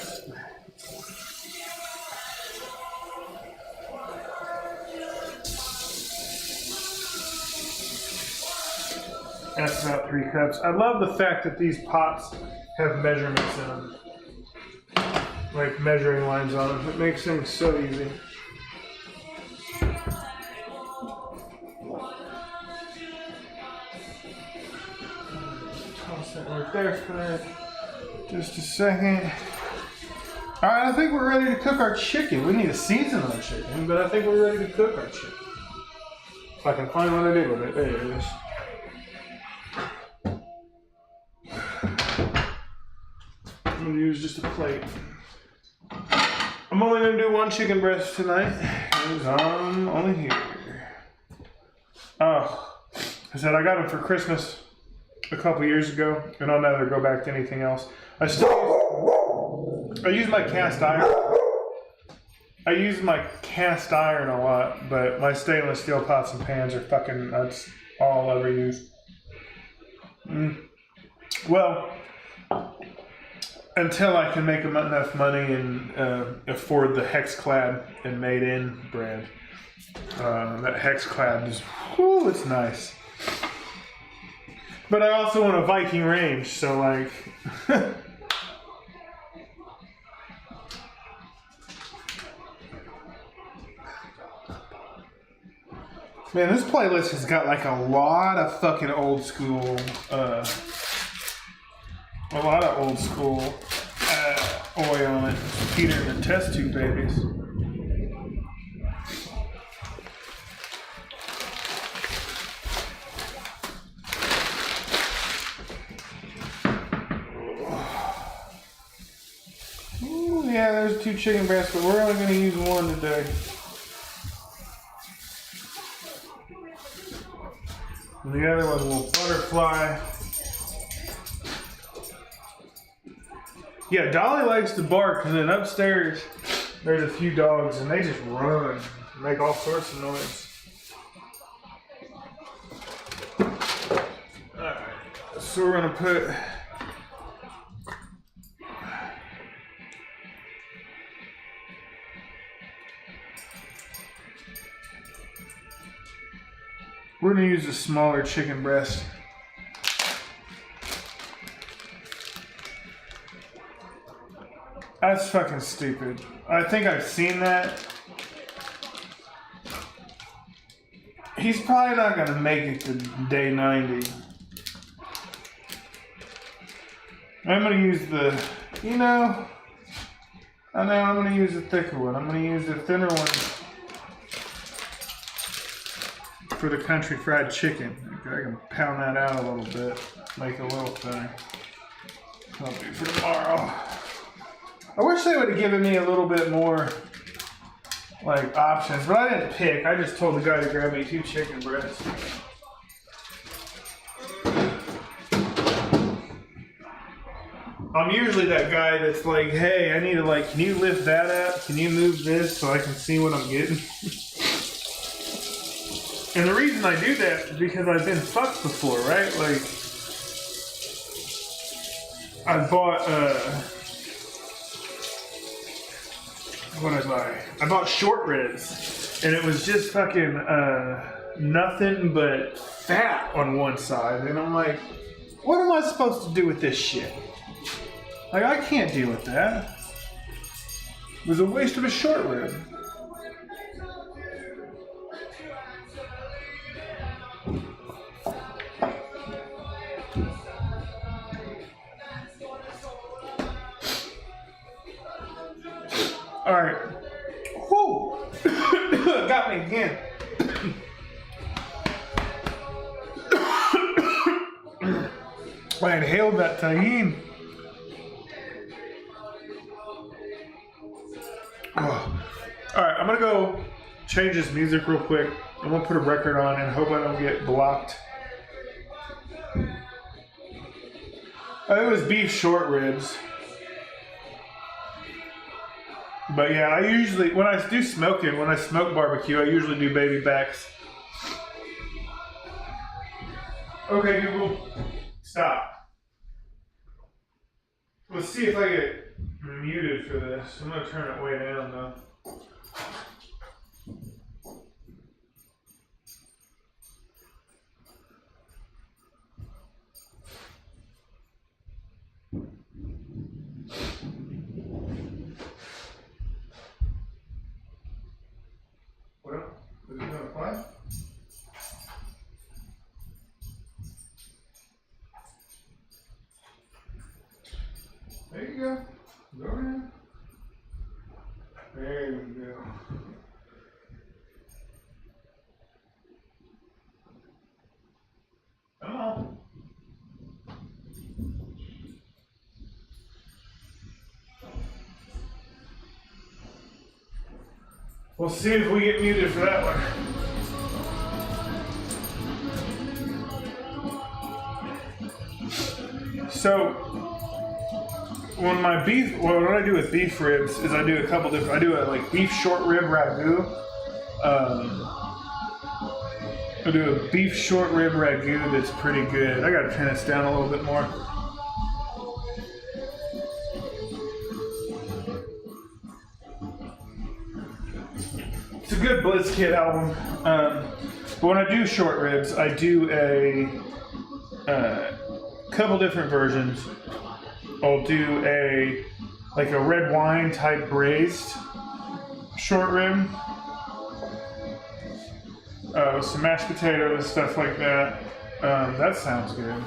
That's about 3 cups. I love the fact that these pots have measurements in them. Like measuring lines on them. It makes things so easy. Toss that right there for just a second. Alright, I think we're ready to cook our chicken. We need to season our chicken, but I think we're ready to cook our chicken. If I can find what I did with it. There it is. I'm going to use just a plate. I'm only going to do 1 chicken breast tonight, because I'm only here. Oh, I said I got them for Christmas a couple years ago, and I'll never go back to anything else. I use my cast iron. I use my cast iron a lot, but my stainless steel pots and pans are fucking, that's all I'll ever use. Well, until I can make enough money and afford the Hexclad and Made In brand. That Hexclad is, whoo, it's nice. But I also want a Viking range, so like... Man, this playlist has got like a lot of fucking old school, Oi on it. Peter and the Test Tube Babies. Ooh, yeah, there's 2 chicken breasts, but we're only going to use 1 today. And the other one's a little butterfly. Yeah, Dolly likes to bark, and then upstairs there's a few dogs, and they just run and make all sorts of noise. Alright, so we're gonna put... We're gonna use a smaller chicken breast. That's fucking stupid. I think I've seen that. He's probably not gonna make it to day 90. I'm gonna use the, I'm gonna use the thicker one. I'm gonna use the thinner one for the country fried chicken. I can pound that out a little bit, make it a little thinner. That'll be for tomorrow. I wish they would have given me a little bit more, like, options, but I didn't pick. I just told the guy to grab me 2 chicken breasts. I'm usually that guy that's like, hey, I need to, like, can you lift that up? Can you move this so I can see what I'm getting? And the reason I do that is because I've been fucked before, right? Like, I bought, what did I buy? I bought short ribs, and it was just fucking, nothing but fat on one side. And I'm like, what am I supposed to do with this shit? Like, I can't deal with that. It was a waste of a short rib. All right. Whoo! Got me again. I inhaled that tahini. Oh. All right, I'm gonna go change this music real quick. I'm gonna put a record on and hope I don't get blocked. It was beef short ribs. But yeah, I usually, when I do smoking, when I smoke barbecue, I usually do baby backs. Okay, Google, stop. Let's see if I get muted for this. I'm gonna turn it way down though. Is it gonna play? There you go. Go ahead. There we go. Come on. We'll see if we get muted for that one. So, when what I do with beef ribs is I do a couple different, I do a like beef short rib ragu. I do a beef short rib ragu that's pretty good. I gotta turn this down a little bit more. good Blitzkid album. But when I do short ribs, I do a couple different versions. I'll do a red wine type braised short rib. Some mashed potatoes, stuff like that. That sounds good.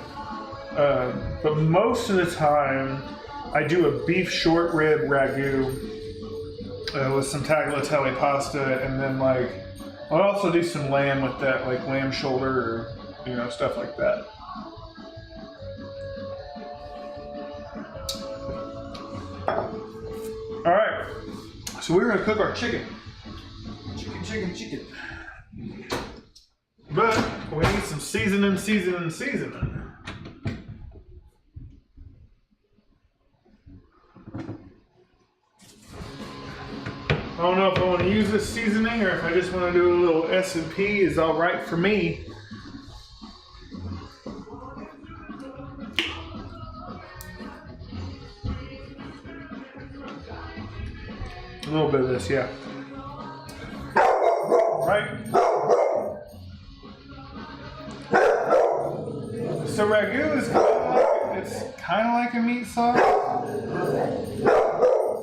But most of the time, I do a beef short rib ragu with some tagliatelle pasta, and then I'll also do some lamb with that, like lamb shoulder or stuff like that. All right, so we're gonna cook our chicken. Chicken. But we need some seasoning. I don't know if I want to use this seasoning or if I just want to do a little S&P is all right for me. A little bit of this, yeah. Right? So ragu is kind of like a meat sauce.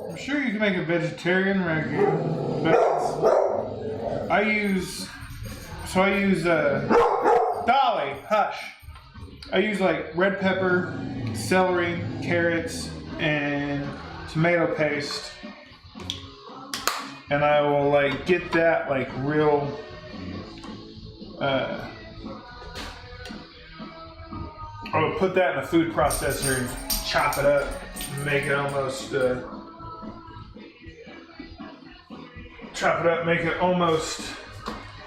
I'm sure you can make a vegetarian ragu, but I use Dolly, hush. I use like red pepper, celery, carrots, and tomato paste, and I will get that real. I'll put that in a food processor and chop it up, and make it almost.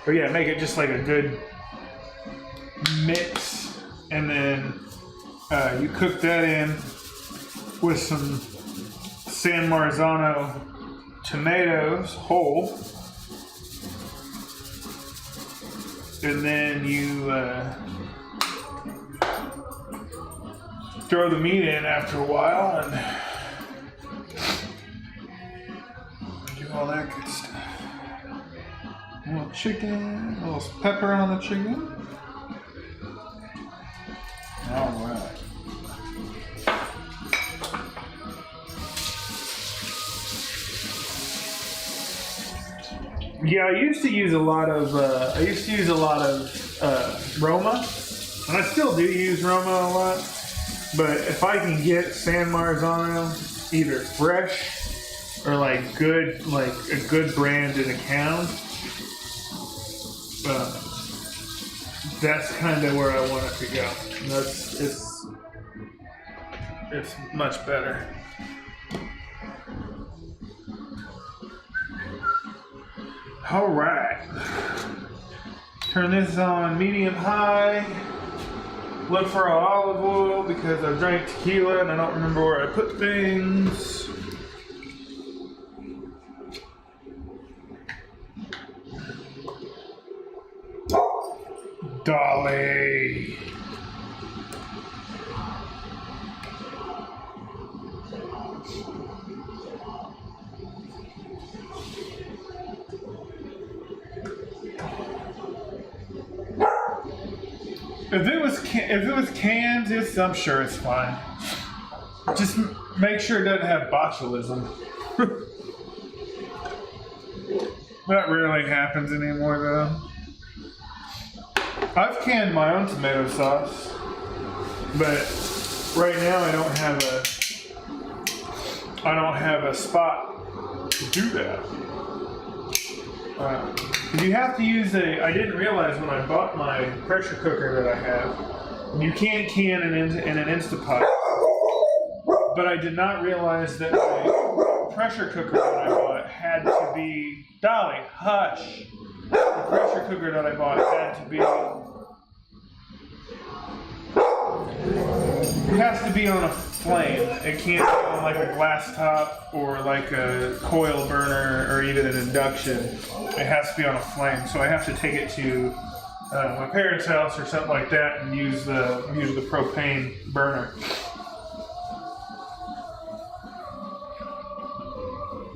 Make it just like a good mix, and then you cook that in with some San Marzano tomatoes whole, and then you throw the meat in after a while and do all that good stuff. A little chicken, a little pepper on the chicken. All right. Yeah, I used to use a lot of Roma, and I still do use Roma a lot. But if I can get San Marzano, either fresh or a good brand in a can, that's kind of where I want it to go. It's much better. All right, turn this on medium high. Look for our olive oil because I drank tequila and I don't remember where I put things. Dolly. If it was cans, I'm sure it's fine. Just make sure it doesn't have botulism. That rarely happens anymore, though. I've canned my own tomato sauce, but right now I don't have a spot to do that. You have to use I didn't realize when I bought my pressure cooker that I have, you can't can in an Instapot. But I did not realize that my pressure cooker that I bought had to be, Dolly, hush. The pressure cooker that I bought had to be, it has to be on a flame. It can't be on a glass top or a coil burner or even an induction. It has to be on a flame. So I have to take it to my parents' house or something like that and use the propane burner.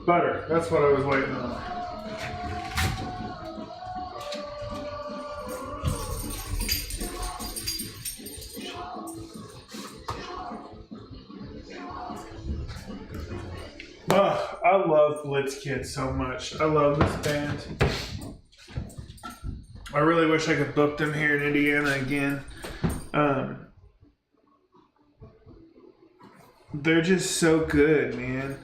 Butter. That's what I was waiting on. I love Blitzkid so much. I love this band. I really wish I could book them here in Indiana again. They're just so good, man.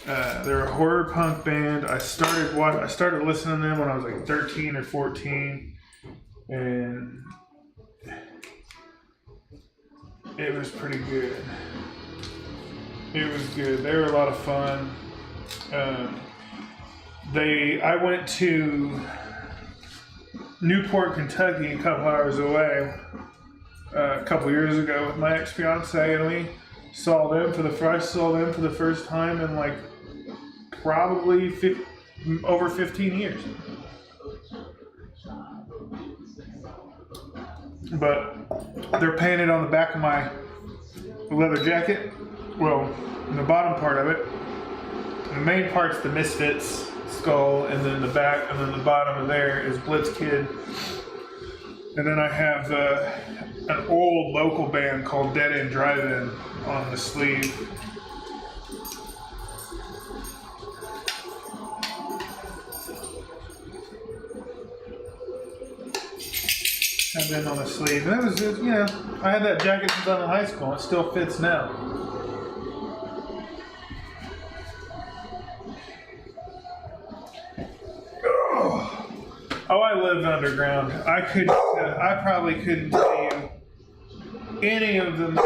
They're a horror punk band. I started listening to them when I was like 13 or 14, and it was pretty good. It was good. They were a lot of fun. I went to Newport, Kentucky, a couple hours away, a couple years ago with my ex-fiance, and we saw them for the first time in like probably over 15 years. But they're painted on the back of my leather jacket. Well, in the bottom part of it. The main part's the Misfits skull, and then the back, and then the bottom of there is Blitzkid. And then I have an old local band called Dead End Drive-In on the sleeve. Have them on the sleeve. And it was, you know, I had that jacket since I was in high school. It still fits now. Oh, I lived underground. I probably couldn't tell you any of them.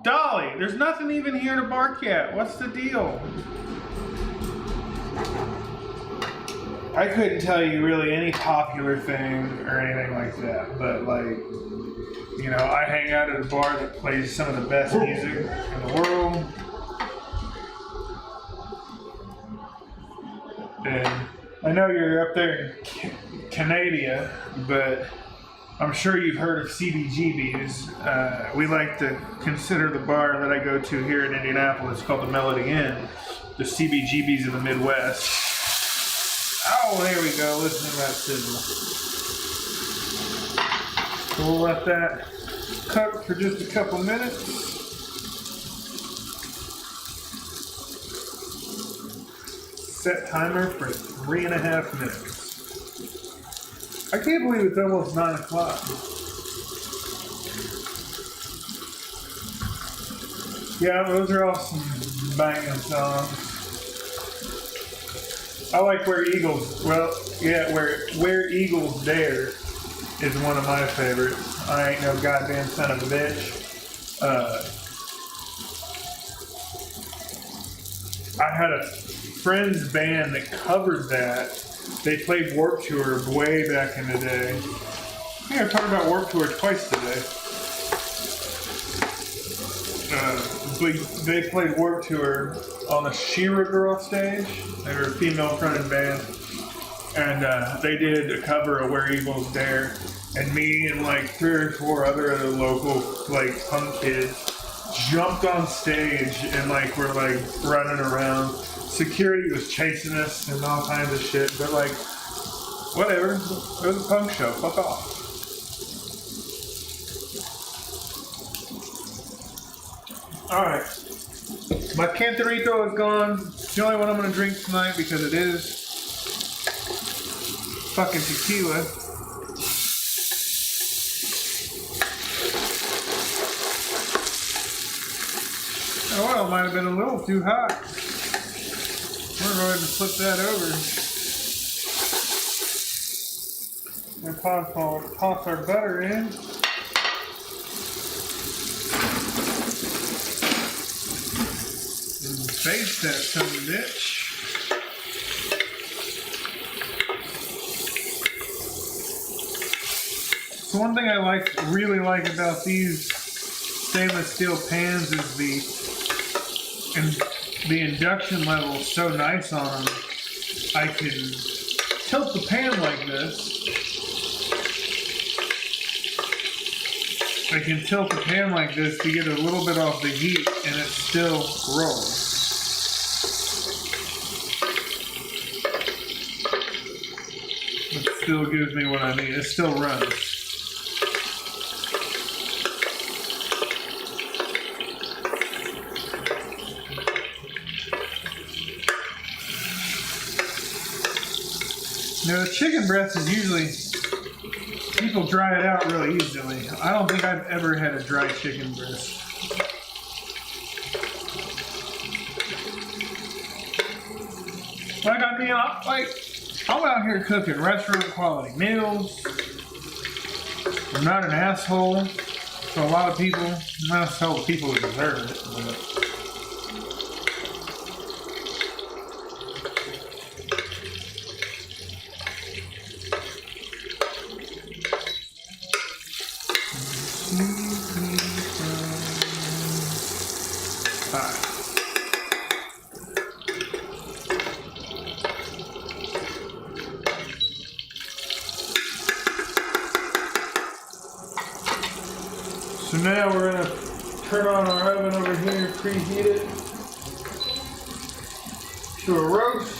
Dolly, there's nothing even here to bark at. What's the deal? I couldn't tell you really any popular thing or anything like that, but like, you know, I hang out at a bar that plays some of the best music in the world. And I know you're up there in Canada, but I'm sure you've heard of CBGB's. We like to consider the bar that I go to here in Indianapolis called the Melody Inn, the CBGB's of the Midwest. Oh, there we go. Listen to that sizzle. So we'll let that cook for just a couple minutes. Set timer for 3.5 minutes. I can't believe it's almost 9 o'clock. Yeah, those are all some banging songs. I like Where Eagles, Where Eagles Dare is one of my favorites. I ain't no goddamn son of a bitch. I had a friend's band that covered that. They played Warped Tour way back in the day. I think I've talked about Warped Tour twice today. But they played Warped Tour on the Shira Girl stage. They were a female-fronted band, and they did a cover of Where Eagles Dare. And me and like 3 or 4 other local like punk kids jumped on stage and like were like running around. Security was chasing us and all kinds of shit, but like whatever. It was a punk show. Fuck off. All right. My Cantarito is gone. It's the only one I'm going to drink tonight because it is fucking tequila. The oil might have been a little too hot. We're going to flip that over. And toss our butter in. Baste that son of a bitch. So one thing I really like about these stainless steel pans is the induction level is so nice on them. I can tilt the pan like this. I can tilt the pan like this to get a little bit off the heat and it still rolls. It still gives me what I need. It still runs. chicken breast is usually, people dry it out really easily. I don't think I've ever had a dry chicken breast. Like, I mean, I'm out here cooking restaurant quality meals. I'm not an asshole to a lot of people. I'm not an asshole to people who deserve it. But. So now we're going to turn on our oven over here, preheat it to a roast.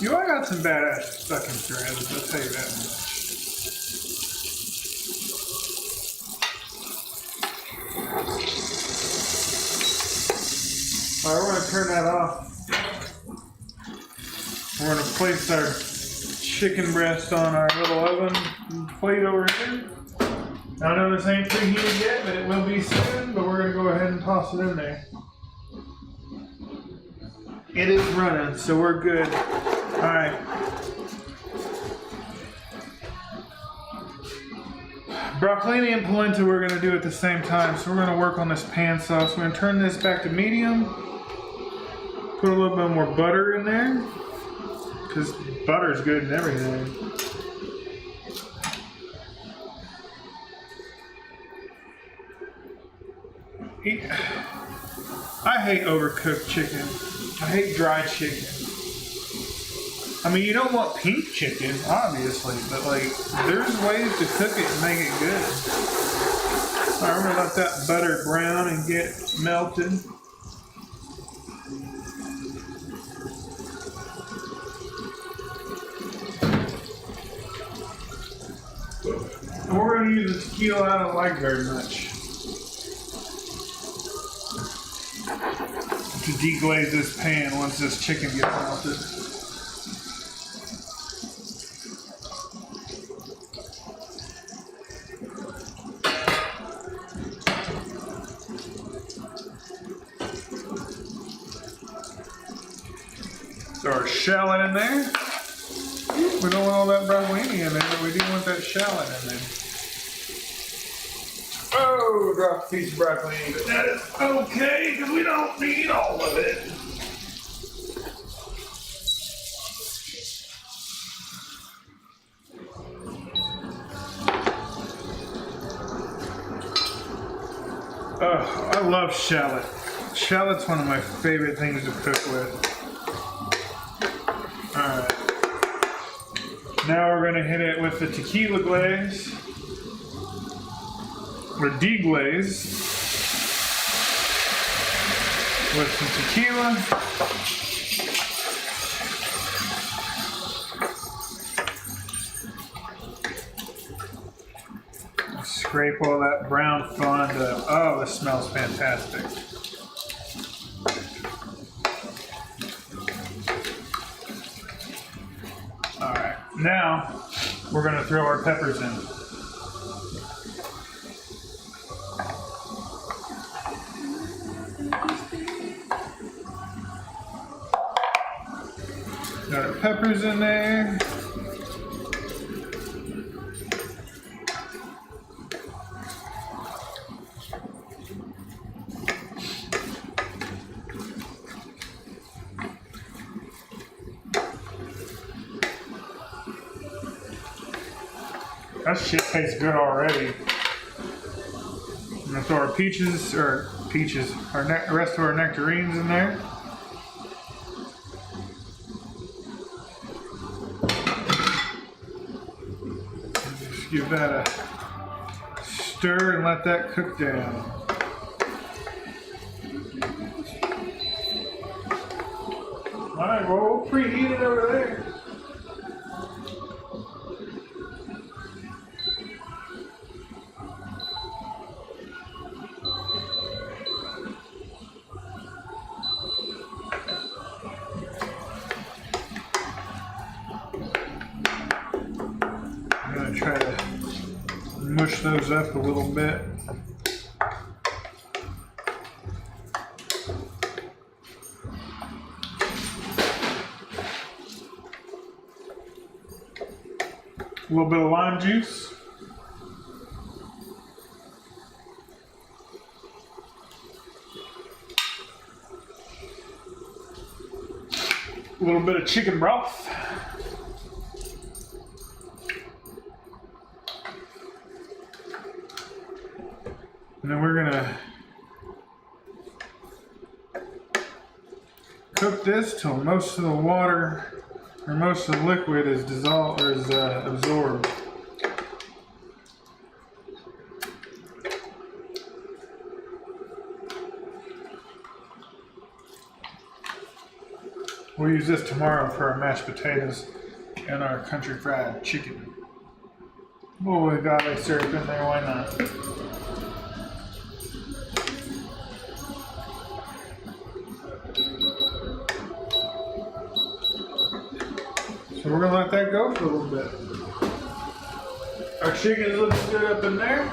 You I got some badass stuck in threads, I'll tell you that much. Alright, we're going to turn that off. We're going to place our chicken breast on our little oven plate over here. I know this ain't preheated yet, but it will be soon, but we're going to go ahead and toss it in there. It is running, so we're good. Alright. Broccolini and polenta we're going to do at the same time, so we're going to work on this pan sauce. We're going to turn this back to medium. Put a little bit more butter in there, because butter's good in everything. I hate overcooked chicken. I hate dry chicken. I mean, you don't want pink chicken, obviously, but like, there's ways to cook it and make it good. Alright, we're gonna let that butter brown and get melted. And we're gonna use a tequila I don't like very much to deglaze this pan once this chicken gets melted. Throw our shallot in there. We don't want all that broccolini in there, but we do want that shallot in there. Oh, drop a piece of broccolini, but that is okay, because we don't need all of it. Oh, I love shallot. Shallot's one of my favorite things to cook with. Alright. Now we're going to hit it with the tequila glaze. Or deglaze. With some tequila. Scrape all that brown fond up. Oh, this smells fantastic. Alright, now we're going to throw our peppers in. Got our peppers in there. That shit tastes good already. I'm gonna throw our the rest of our nectarines in there. Just give that a stir and let that cook down. Alright, well, we'll preheat it over there. I'm going to try to mush those up a little bit. A little bit of lime juice. A little bit of chicken broth. And then we're gonna cook this till most of the water or most of the liquid is dissolved or is absorbed. We'll use this tomorrow for our mashed potatoes and our country fried chicken. Oh, we got agave syrup in there, why not? So we're gonna let that go for a little bit. Our chicken is looking good up in there.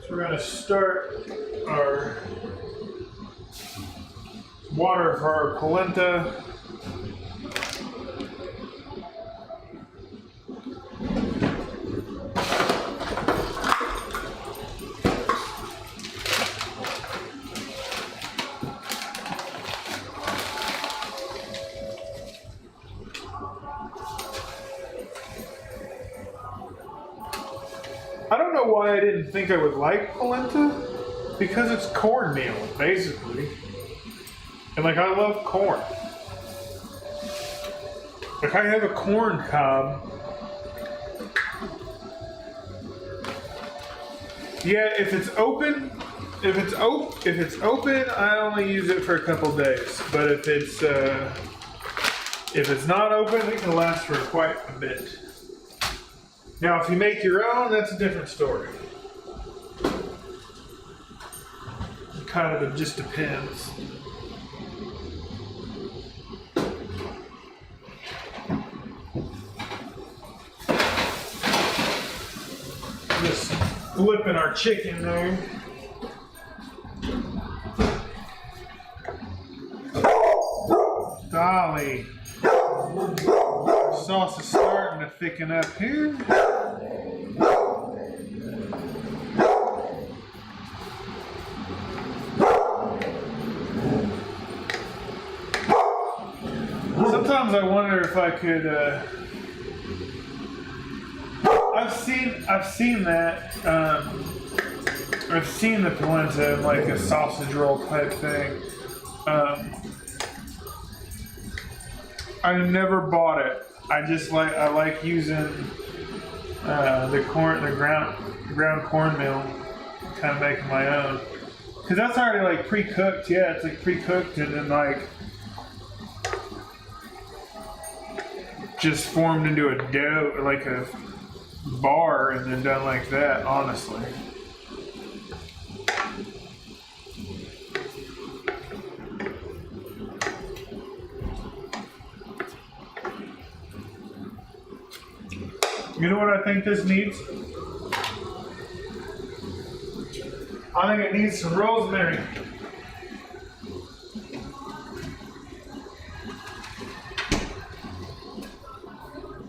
So we're gonna start our water for our polenta. I don't know why I didn't think I would like polenta, because it's cornmeal, basically. And like, I love corn. Like, I have a corn cob. Yeah, if it's open, I only use it for a couple days. But if it's not open, it can last for quite a bit. Now, if you make your own, that's a different story. It just depends. Just flipping our chicken there. Golly. Sauce is starting to thicken up here. Sometimes I wonder if I could. I've seen that. I've seen the polenta in like a sausage roll type thing. I never bought it. I like using the ground cornmeal, kind of making my own. Cause that's already like pre-cooked. Yeah, it's like pre-cooked and then like just formed into a dough, like a bar, and then done like that. Honestly. You know what I think this needs? I think it needs some rosemary.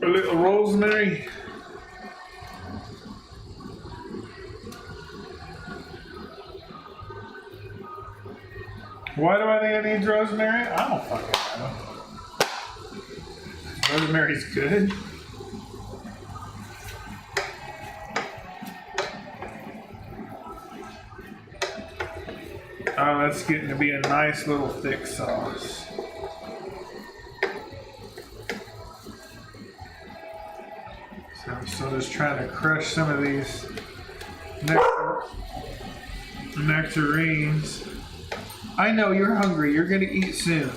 A little rosemary. Why do I think it needs rosemary? I don't fucking know. Rosemary's good. Oh, that's getting to be a nice little thick sauce. So just trying to crush some of these next Nectarines. I know you're hungry. You're gonna eat soon.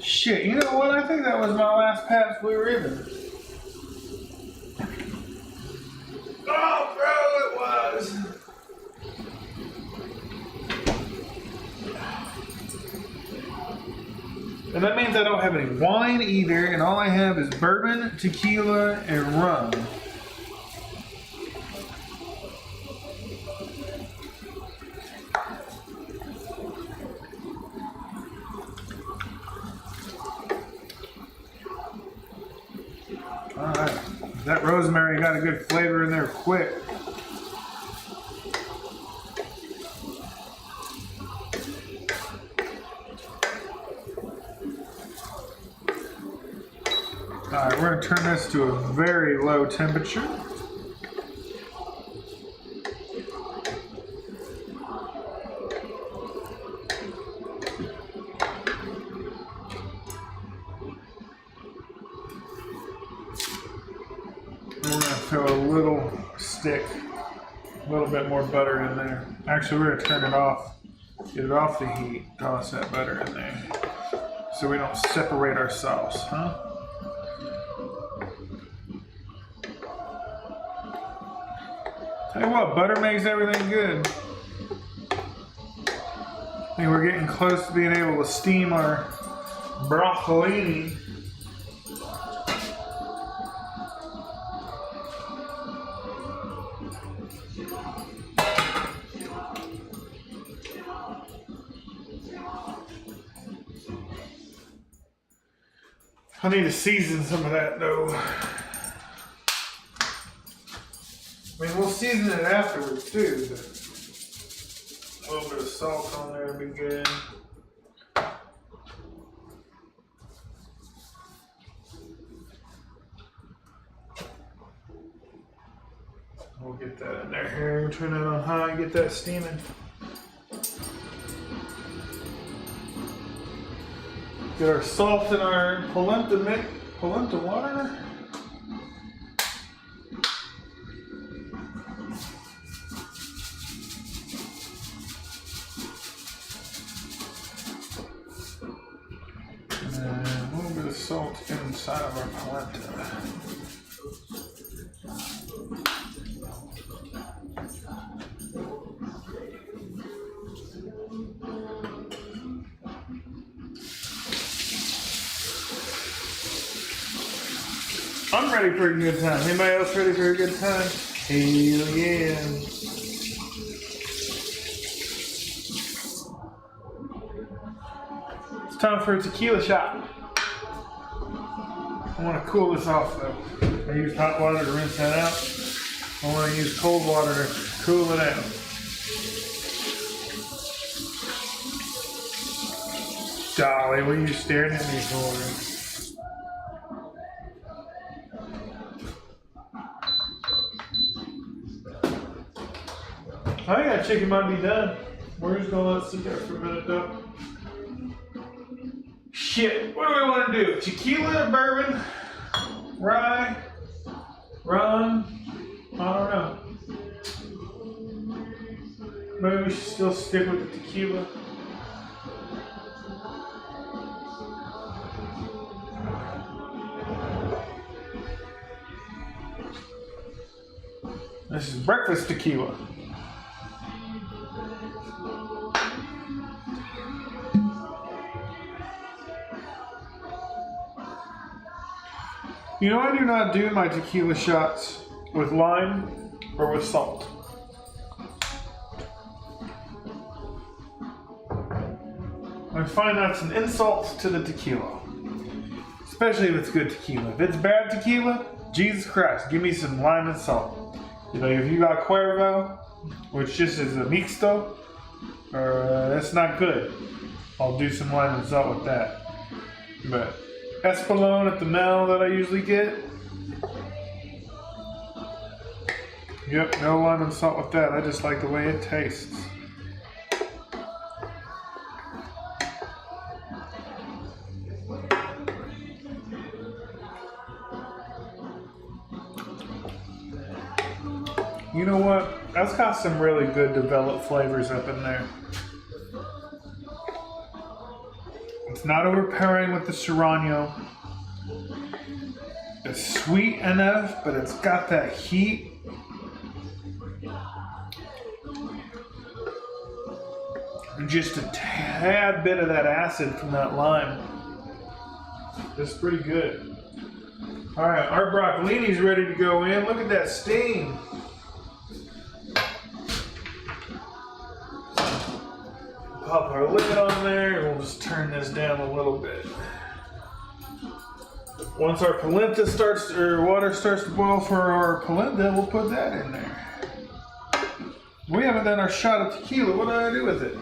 Shit, you know what? I think that was my last Pabst Blue Ribbon. Oh, bro, it was. And that means I don't have any wine either, and all I have is bourbon, tequila, and rum. Alright, that rosemary got a good flavor in there quick. Alright, we're going to turn this to a very low temperature. We're going to throw a little stick, a little bit more butter in there. Actually, we're going to turn it off, get it off the heat, toss that butter in there so we don't separate our sauce, huh? Tell you what, butter makes everything good. I think we're getting close to being able to steam our broccolini. I need to season some of that though. I mean, we'll season it afterwards too, but a little bit of salt on there would be good. We'll get that in there here. We'll turn it on high and get that steaming. Get our salt and our polenta water. Salt inside of our polenta. I'm ready for a good time. Anybody else ready for a good time? Hell yeah. It's time for a tequila shot. I want to cool this off though. I used hot water to rinse that out. I want to use cold water to cool it out. Dolly, what are you staring at me for? I think that chicken might be done. We're just gonna let it sit there for a minute though. Shit, what do we want to do? Tequila, bourbon, rye, rum? I don't know. Maybe we should still stick with the tequila. This is breakfast tequila. You know, I do not do my tequila shots with lime or with salt. I find that's an insult to the tequila. Especially if it's good tequila. If it's bad tequila, Jesus Christ, give me some lime and salt. You know, if you got Cuervo, which just is a mixto, that's not good. I'll do some lime and salt with that. But Espolón at the mill that I usually get. Yep, no lime and salt with that. I just like the way it tastes. You know what? That's got some really good developed flavors up in there. It's not overpowering with the serrano. It's sweet enough, but it's got that heat. And just a tad bit of that acid from that lime. It's pretty good. All right, our broccolini's ready to go in. Look at that steam. Pop our lid on there, and we'll just turn this down a little bit. Once our polenta starts, or water starts to boil for our polenta, we'll put that in there. We haven't done our shot of tequila. What do I do with it?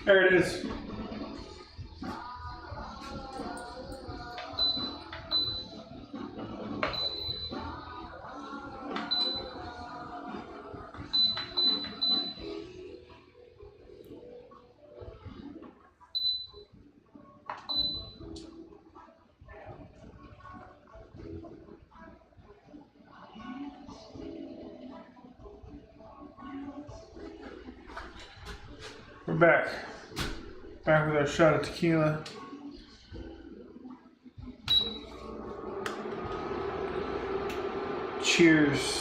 There it is. We're back. Back with our shot of tequila. Cheers.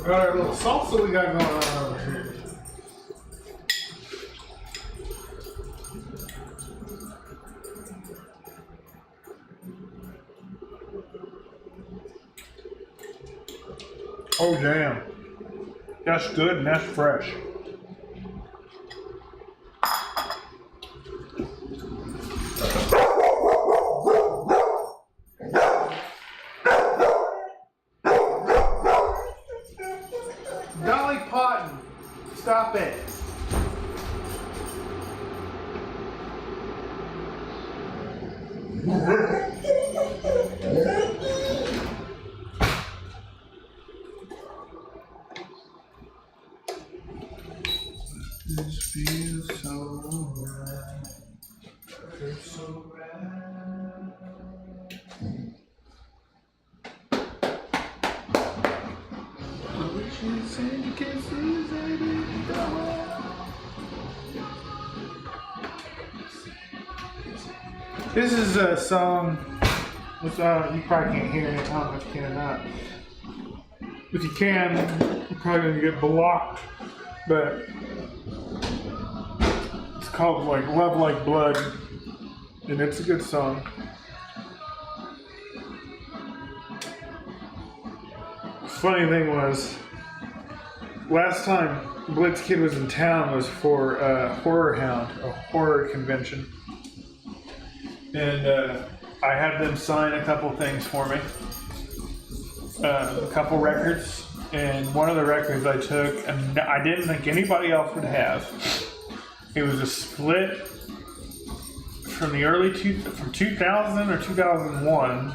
Got our little salsa we got going on over here. Oh damn. That's good and that's fresh. Stop it. This feels so right. It's so right. This is a song, which you probably can't hear it. I don't know if you can or not. If you can, you're probably going to get blocked. But it's called like Love Like Blood. And it's a good song. Funny thing was, last time Blitz Kid was in town was for Horror Hound, a horror convention. And I had them sign a couple things for me. A couple records. And one of the records I took, and I didn't think anybody else would have. It was a split from from 2000 or 2001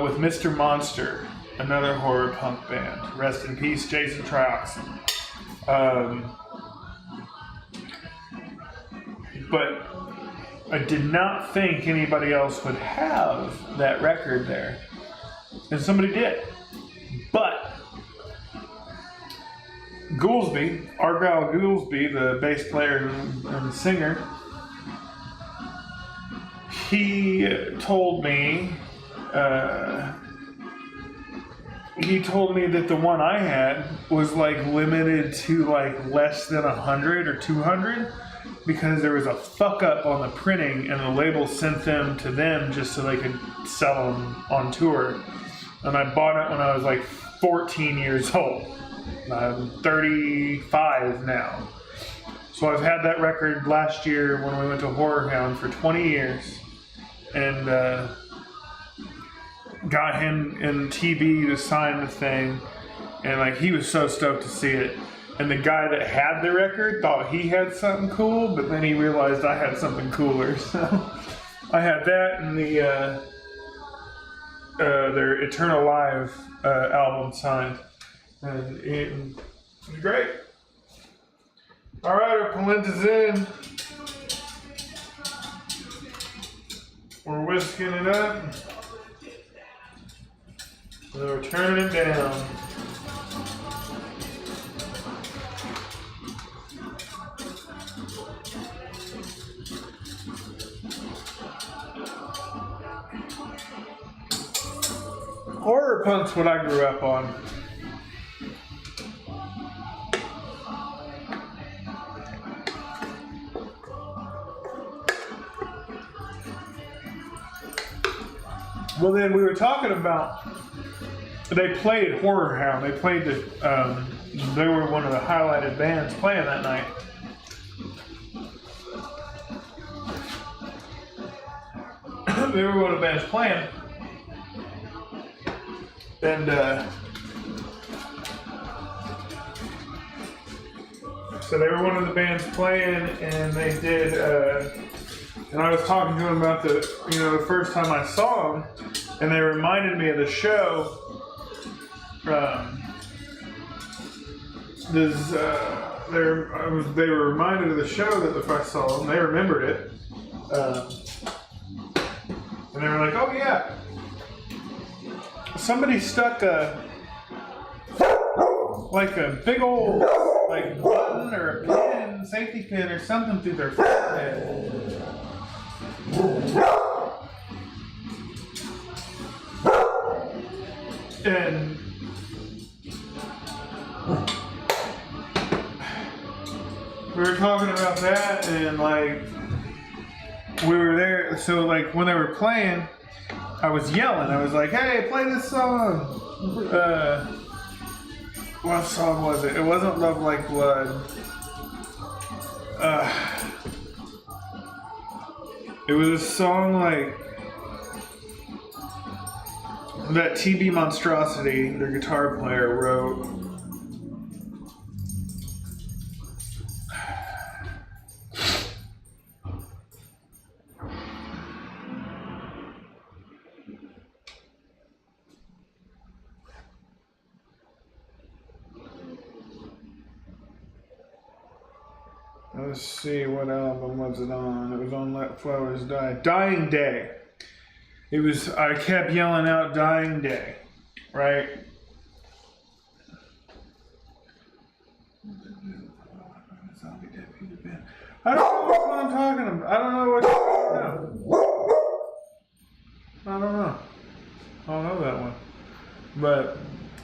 with Mr. Monster, another horror punk band. Rest in peace, Jason Trioxin. But I did not think anybody else would have that record there. And somebody did. But Goolsby, Argyle Goolsby, the bass player and singer, he told me that the one I had was like limited to like less than 100 or 200 because there was a fuck up on the printing and the label sent them to them just so they could sell them on tour. And I bought it when I was like 14 years old. I'm 35 now. So I've had that record last year when we went to Horror Hound for 20 years. And got him in TB to sign the thing. And like he was so stoked to see it. And the guy that had the record thought he had something cool, but then he realized I had something cooler. So I had that and their Eternal Live album signed. And it was great. Alright, our Polenta's in. We're whisking it up. And we're turning it down. Horror punk's what I grew up on. Well, then we were talking about, they played Horror Hound. They played they were one of the highlighted bands playing that night. They were one of the bands playing. And so they were one of the bands playing, and they did. And I was talking to them about the first time I saw them, and they reminded me of the show. They were reminded of the show that if I saw them, they remembered it, and they were like, "Oh yeah." Somebody stuck a big old button or a pin, safety pin or something through their forehead. And we were talking about that, and we were there, so when they were playing, I was yelling. I was like, "Hey, play this song!" What song was it? It wasn't Love Like Blood. It was a song that TB Monstrosity, their guitar player, wrote. Let's see, what album was it on? It was on Let Flowers Die. Dying Day. It was, I kept yelling out Dying Day, right? I don't know what I'm talking about. I don't know what I don't know. I don't know that one. But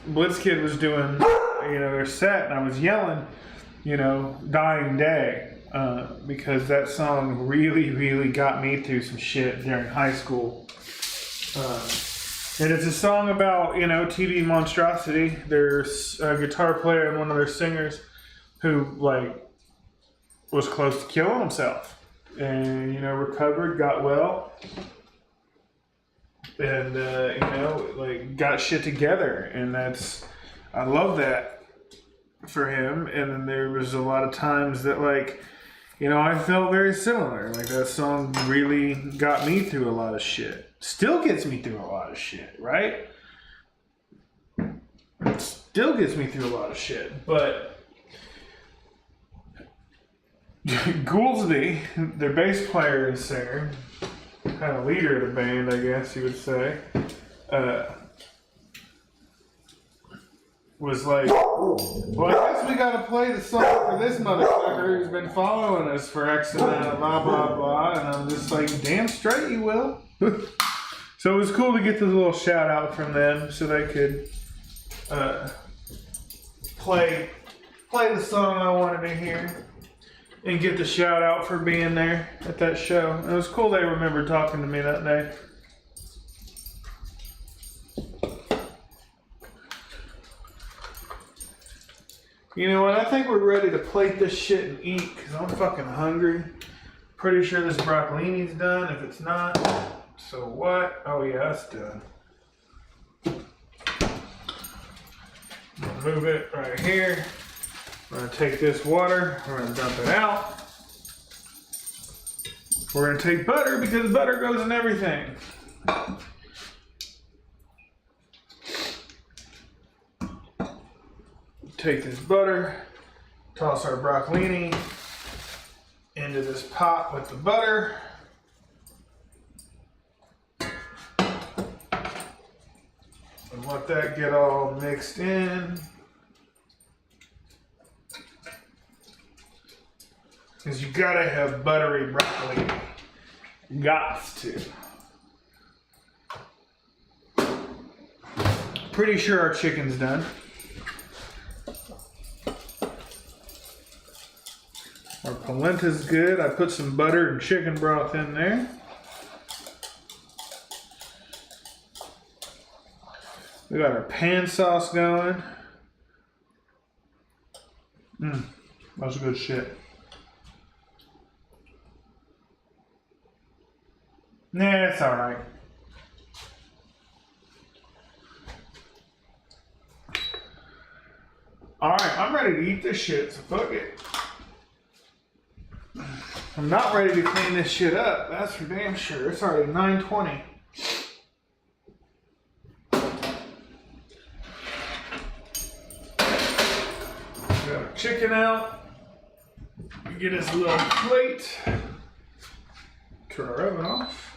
Blitzkid was doing, their set, and I was yelling, Dying Day, because that song really, really got me through some shit during high school. And it's a song about, TB Monstrosity, their guitar player and one of their singers, who, was close to killing himself. And, recovered, got well, and, got shit together. And I love that for him. And then there was a lot of times that I felt very similar. That song really got me through a lot of shit. Still gets me through a lot of shit, right? It still gets me through a lot of shit. But Goolsby, their bass player and singer, kind of leader of the band, I guess you would say, was like, well, I guess we gotta play the song for this motherfucker who's been following us for X amount of blah, blah, blah. And I'm just like, damn straight you will. So it was cool to get this little shout out from them so they could play the song I wanted to hear and get the shout out for being there at that show. And it was cool they remembered talking to me that day. You know what? I think we're ready to plate this shit and eat because I'm fucking hungry. Pretty sure this broccolini's done. If it's not, so what? Oh yeah, it's done. Move it right here. We're gonna take this water, we're gonna dump it out. We're gonna take butter because butter goes in everything. Take this butter, toss our broccolini into this pot with the butter. And let that get all mixed in. Because you gotta have buttery broccoli. Gots to. Pretty sure our chicken's done. Our polenta's good. I put some butter and chicken broth in there. We got our pan sauce going. That's good shit. Nah, it's alright. Alright, I'm ready to eat this shit, so fuck it. I'm not ready to clean this shit up, that's for damn sure. It's already 9:20. Got our chicken out. We get us a little plate. Turn our oven off.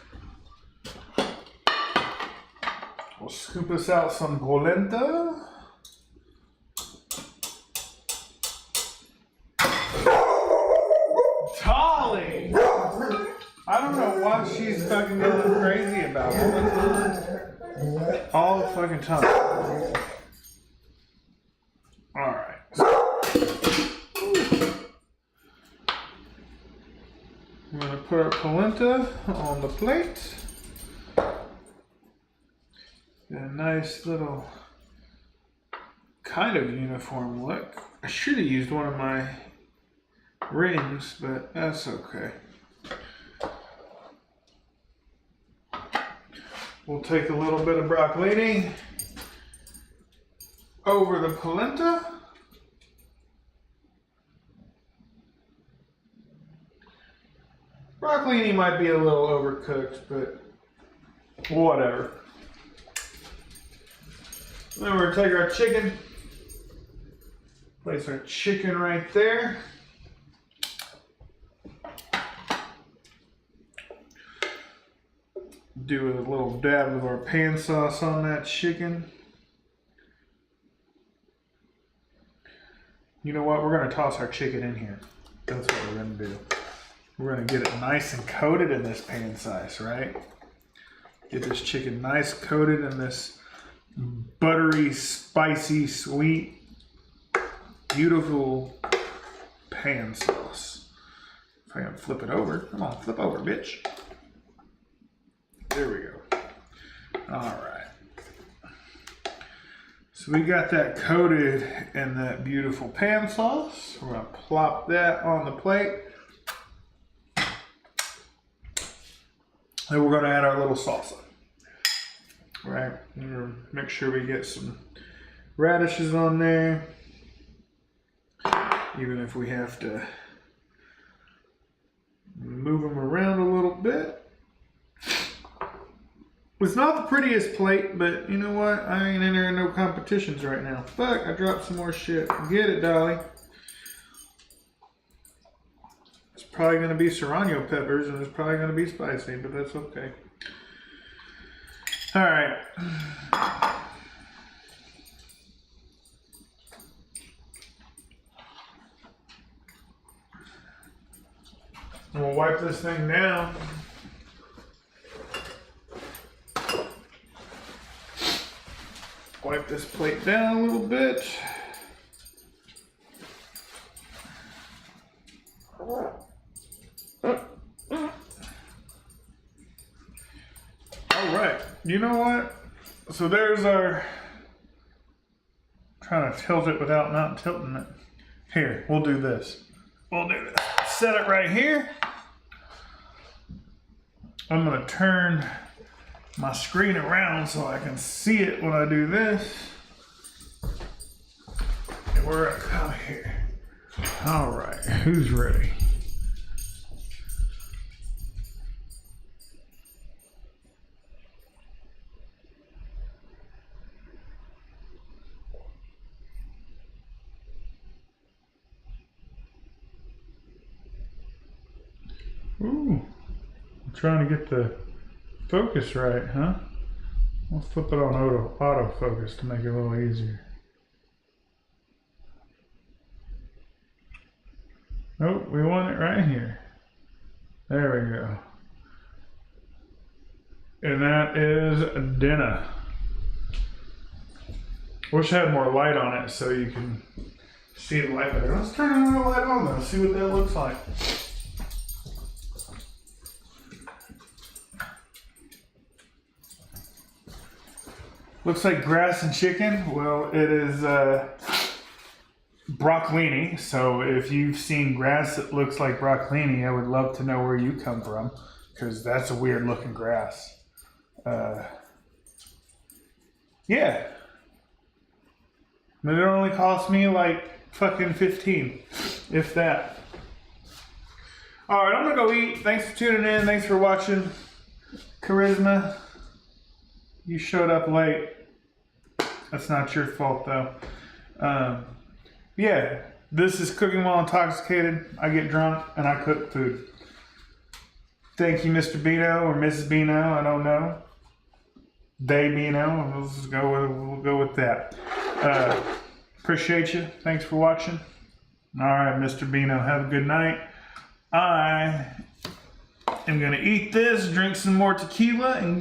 We'll scoop us out some polenta. Tolly! I don't know what she's fucking going crazy about. All the fucking time. Alright. I'm going to put our polenta on the plate. Got a nice little kind of uniform look. I should have used one of my rings, but that's okay. We'll take a little bit of broccolini over the polenta. Broccolini might be a little overcooked, but whatever. Then we're gonna take our chicken, place our chicken right there. Do a little dab of our pan sauce on that chicken. You know what? We're gonna toss our chicken in here. That's what we're gonna do. We're gonna get it nice and coated in this pan sauce, right? Get this chicken nice coated in this buttery, spicy, sweet, beautiful pan sauce. If I can flip it over. Come on, flip over, bitch. There we go. Alright. So we got that coated in that beautiful pan sauce. We're going to plop that on the plate. Then we're going to add our little salsa. Right, make sure we get some radishes on there, even if we have to move them around a little bit. It's not the prettiest plate, but you know what? I ain't entering no competitions right now. Fuck, I dropped some more shit. Get it, Dolly. It's probably going to be serrano peppers, and it's probably going to be spicy, but that's okay. All right. And we'll wipe this thing down. Wipe this plate down a little bit. All right, you know what? So there's our, trying to tilt it without not tilting it. Here, we'll do this. We'll do this. Set it right here. I'm gonna turn my screen around so I can see it when I do this. And we're gonna come here. All right, who's ready? Ooh, I'm trying to get the focus right, huh? I'll flip it on autofocus to make it a little easier. Oh, we want it right here. There we go. And that is dinner. Wish I had more light on it so you can see the light better. Let's turn another light on though, see what that looks like. Looks like grass and chicken. Well, it is broccolini. So if you've seen grass that looks like broccolini, I would love to know where you come from, because that's a weird looking grass. Yeah. But it only cost me like fucking 15, if that. All right, I'm gonna go eat. Thanks for tuning in. Thanks for watching. Charisma, you showed up late. That's not your fault though. Yeah, this is Cooking While Intoxicated. I get drunk and I cook food. Thank you, Mr. Bino or Mrs. Bino. I don't know. They Bino. We'll go with that. Appreciate you. Thanks for watching. All right, Mr. Bino. Have a good night. I am gonna eat this, drink some more tequila, and